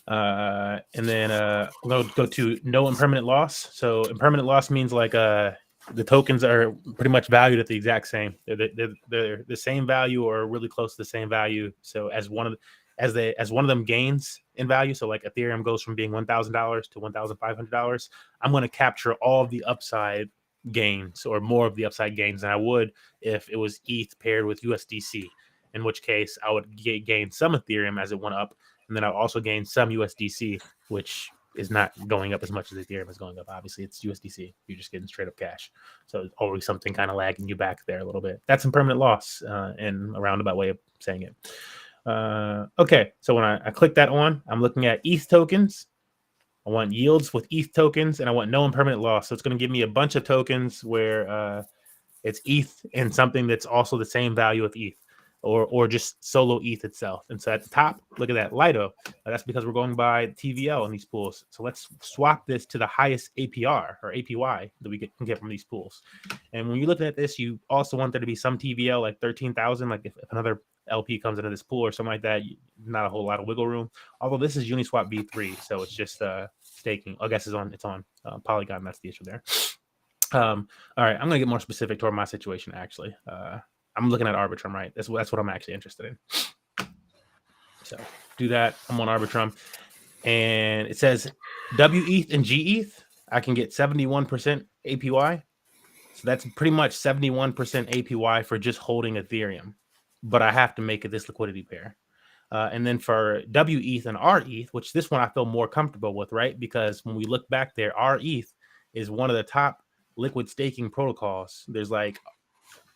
and then we'll go to no impermanent loss. So impermanent loss means like the tokens are pretty much valued at the exact same. They're the same value or really close to the same value. So as one of them gains in value, so like Ethereum goes from being $1,000 to $1,500, I'm going to capture all of the upside gains or more of the upside gains than I would if it was ETH paired with USDC, in which case I would gain some Ethereum as it went up, and then I'll also gain some USDC, which is not going up as much as Ethereum is going up. Obviously, it's USDC. You're just getting straight up cash. So it's always something kind of lagging you back there a little bit. That's impermanent loss in a roundabout way of saying it. Okay, so when I click that on, I'm looking at ETH tokens. I want yields with ETH tokens, and I want no impermanent loss. So it's going to give me a bunch of tokens where it's ETH and something that's also the same value of ETH, or just solo ETH itself. And so at the top, look at that, Lido. That's because we're going by TVL in these pools. So let's swap this to the highest APR or APY that we can get from these pools. And when you're looking at this, you also want there to be some TVL, like 13,000. Like if another LP comes into this pool or something like that, not a whole lot of wiggle room. Although this is Uniswap V3, so it's just staking. I guess it's on Polygon. That's the issue there. All right, I'm gonna get more specific toward my situation. Actually, I'm looking at Arbitrum, right? That's what I'm actually interested in. So do that. I'm on Arbitrum, and it says WETH and GETH. I can get 71% APY. So that's pretty much 71% APY for just holding Ethereum. But I have to make it this liquidity pair. And then for WETH and RETH, which this one I feel more comfortable with, right? Because when we look back there, RETH is one of the top liquid staking protocols. There's like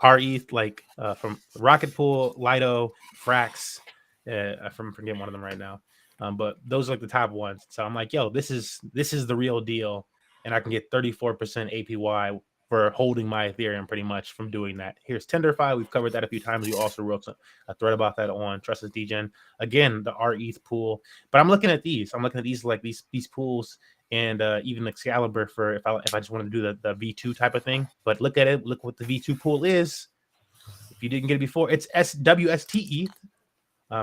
RETH, like from Rocket Pool, Lido, Frax. I'm forgetting one of them right now. But those are like the top ones. So I'm like, yo, this is the real deal. And I can get 34% APY for holding my Ethereum pretty much from doing that. Here's Tenderfy. We've covered that a few times. You also wrote a thread about that on Trustless Degen. Again, the RETH pool. But I'm looking at these. I'm looking at these like these pools and even Excalibur for if I just wanted to do the V2 type of thing. But look at it. Look what the V2 pool is. If you didn't get it before, it's WSTETH.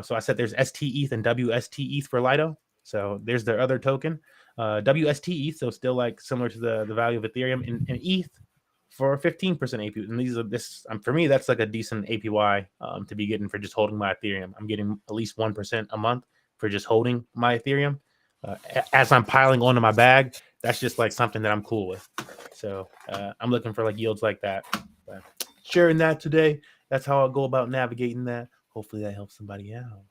So I said there's STETH and WSTETH for Lido. So there's their other token. WSTETH, so still like similar to the value of Ethereum and ETH. for 15% APY. And these are for me, that's like a decent APY to be getting for just holding my Ethereum. I'm getting at least 1% a month for just holding my Ethereum. As I'm piling onto my bag, that's just like something that I'm cool with. So I'm looking for like yields like that. But sharing that today, that's how I'll go about navigating that. Hopefully that helps somebody out.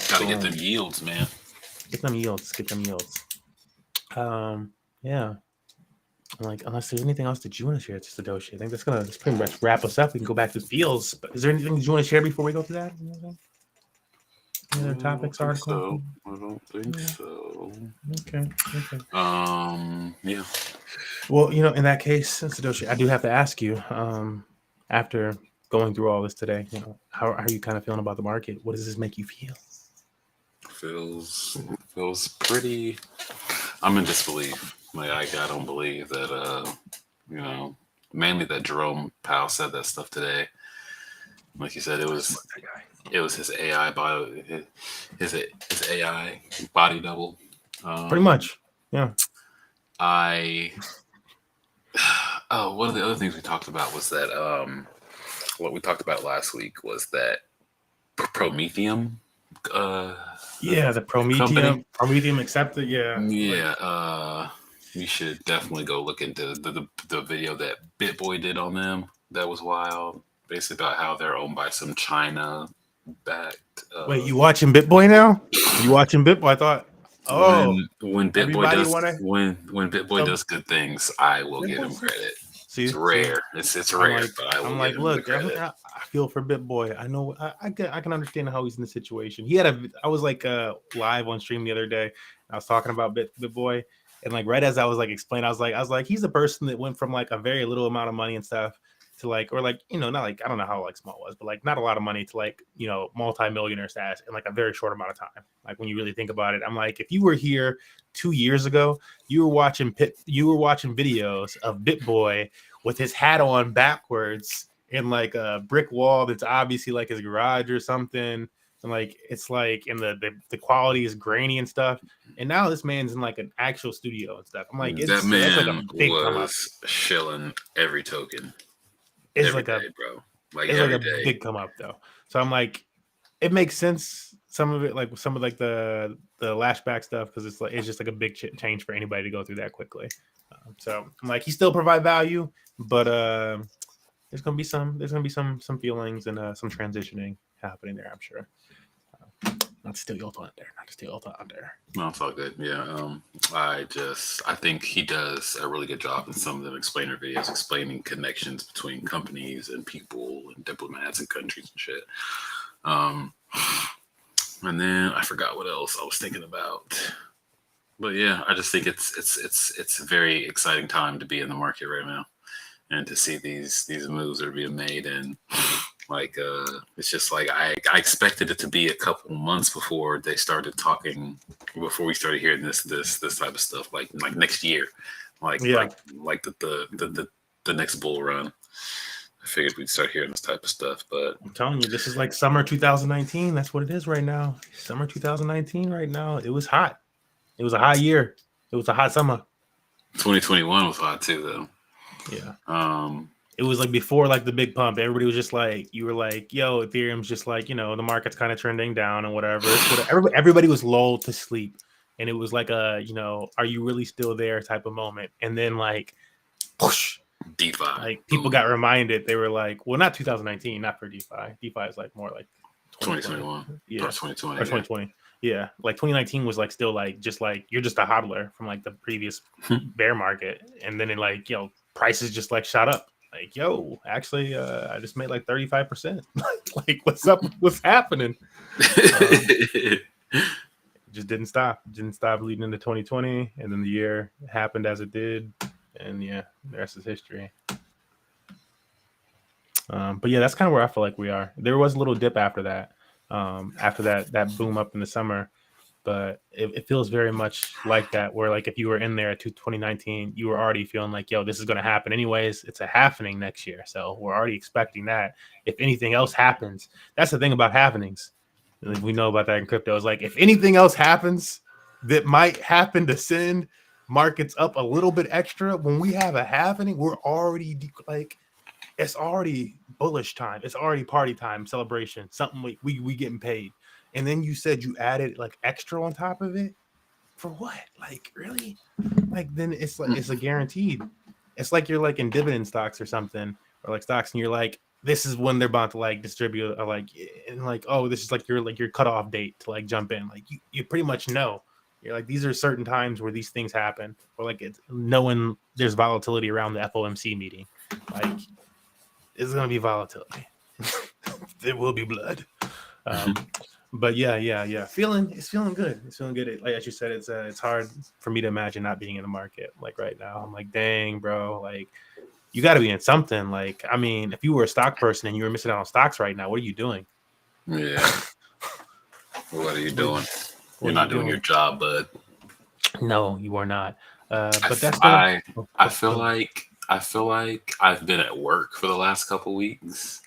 Gotta get them yields, man. Get them yields. Yeah. Like, unless there's anything else that you want to share, it's just Satoshi. I think that's pretty much wrap us up. We can go back to feels. But is there anything you want to share before we go to that? Any other topics, articles? I don't think so. Okay. Yeah. Well, in that case, Satoshi, I do have to ask you, after going through all this today, how are you kind of feeling about the market? What does this make you feel? Feels pretty. I'm in disbelief. Like I don't believe that. Mainly that Jerome Powell said that stuff today. Like you said, it was his AI body, his AI body double. Pretty much, yeah. One of the other things we talked about was that what we talked about last week was that Prometheum. The Prometheum accepted. Yeah. You should definitely go look into the video that BitBoy did on them. That was wild. Basically about how they're owned by some China-backed. Wait, you watching BitBoy now? You watching BitBoy? I thought. Oh, when BitBoy does when BitBoy does good things, I will give him credit. See, it's rare. It's rare, but I will give him the credit. I feel for BitBoy. I know. I can understand how he's in the situation. I was like live on stream the other day. I was talking about BitBoy, and like right as I was like explaining, I was like, he's the person that went from like a very little amount of money and stuff to like, or like, not like, I don't know how like small it was, but like not a lot of money to like, multi-millionaire status in like a very short amount of time. Like when you really think about it, I'm like, if you were here 2 years ago, you were watching videos of BitBoy with his hat on backwards in like a brick wall that's obviously like his garage or something. And like it's like, and the quality is grainy and stuff. And now this man's in like an actual studio and stuff. I'm like, that man that's like a big was shilling every token. It's every like day, bro. Like it's like a big come up though. So I'm like, it makes sense. Some of it, like some of like the lashback stuff, because it's just like a big change for anybody to go through that quickly. So I'm like, he still provide value, but there's gonna be some feelings and some transitioning happening there, I'm sure. Not to steal your thought there. No, it's all good. Yeah. I think he does a really good job in some of them explainer videos, explaining connections between companies and people and diplomats and countries and shit. And then I forgot what else I was thinking about. But yeah, I just think it's a very exciting time to be in the market right now, and to see these moves that are being made. And like it's just like I expected it to be a couple months before they started talking, before we started hearing this type of stuff, like next year, like the next bull run. I figured we'd start hearing this type of stuff, but I'm telling you, this is like summer 2019. That's what it is right now. Summer 2019 right now. It was hot. It was a hot year. It was a hot summer. 2021 was hot too, though. Yeah. It was like before like the big pump. Everybody was just like, you were like, yo, Ethereum's just like, the market's kind of trending down and whatever. Everybody was lulled to sleep. And it was like a, are you really still there type of moment. And then like, whoosh, DeFi. Like people got reminded. They were like, well, not 2019, not for DeFi. DeFi is like more like 2021. Yeah. Or 2020. Or 2020. Yeah. Like 2019 was like still like, just like, you're just a hodler from like the previous bear market. And then it like, prices just like shot up. Like, actually, I just made like 35%. Like, what's up? What's happening? It just didn't stop. It didn't stop leading into 2020. And then the year happened as it did. And yeah, the rest is history. But yeah, that's kind of where I feel like we are. There was a little dip after that. After that boom up in the summer. But it feels very much like that, where like if you were in there at 2019, you were already feeling like, this is going to happen anyways. It's a happening next year. So we're already expecting that. If anything else happens, that's the thing about happenings. We know about that in crypto. It's like, if anything else happens that might happen to send market's up a little bit extra, when we have a happening, we're already like, it's already bullish time. It's already party time, celebration, something we getting paid. And then you said you added like extra on top of it for what? Like really? Like then it's like it's a guaranteed. It's like you're like in dividend stocks or something, or like stocks, and you're like, this is when they're about to like distribute, or like, and like, oh, this is like your cutoff date to like jump in. Like you pretty much know. You're like, these are certain times where these things happen, or like it's knowing there's volatility around the FOMC meeting. Like it's gonna be volatility. There will be blood. But yeah. It's feeling good. It's feeling good. Like as you said, it's hard for me to imagine not being in the market like right now. I'm like, dang, bro, like you got to be in something. Like, I mean, if you were a stock person and you were missing out on stocks right now, what are you doing? Yeah. What are you doing? You're not doing your job, bud. No, you are not. But that's I feel like I've been at work for the last couple weeks,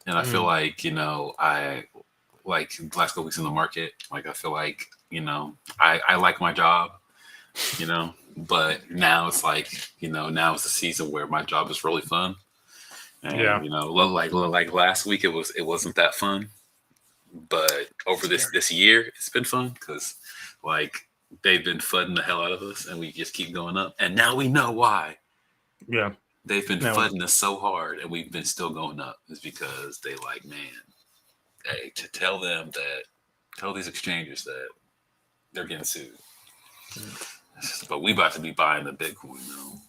and I feel like I like the last couple weeks in the market. Like I feel like I like my job, but now it's like now it's the season where my job is really fun, and like last week it wasn't that fun, but over this year it's been fun because like they've been fudding the hell out of us, and we just keep going up. And now we know why. Yeah, they've been fudding us so hard, and we've been still going up. Is because they like, man, hey, to tell these exchanges that they're getting sued. But we about to be buying the Bitcoin though.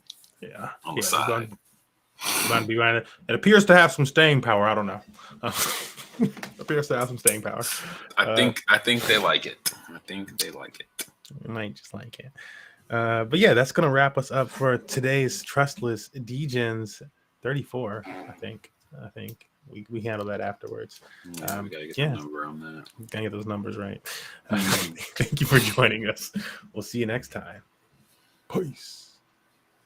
Yeah, on the side. We're going to be buying it. It appears to have some staying power. I don't know. Appears to have some staying power. I think they like it. I think they like it. I might just like it. But yeah, that's going to wrap us up for today's Trustless Degens 34. I think we handle that afterwards. We gotta get the number on that. Gotta get those numbers right. Thank you for joining us. We'll see you next time. Peace.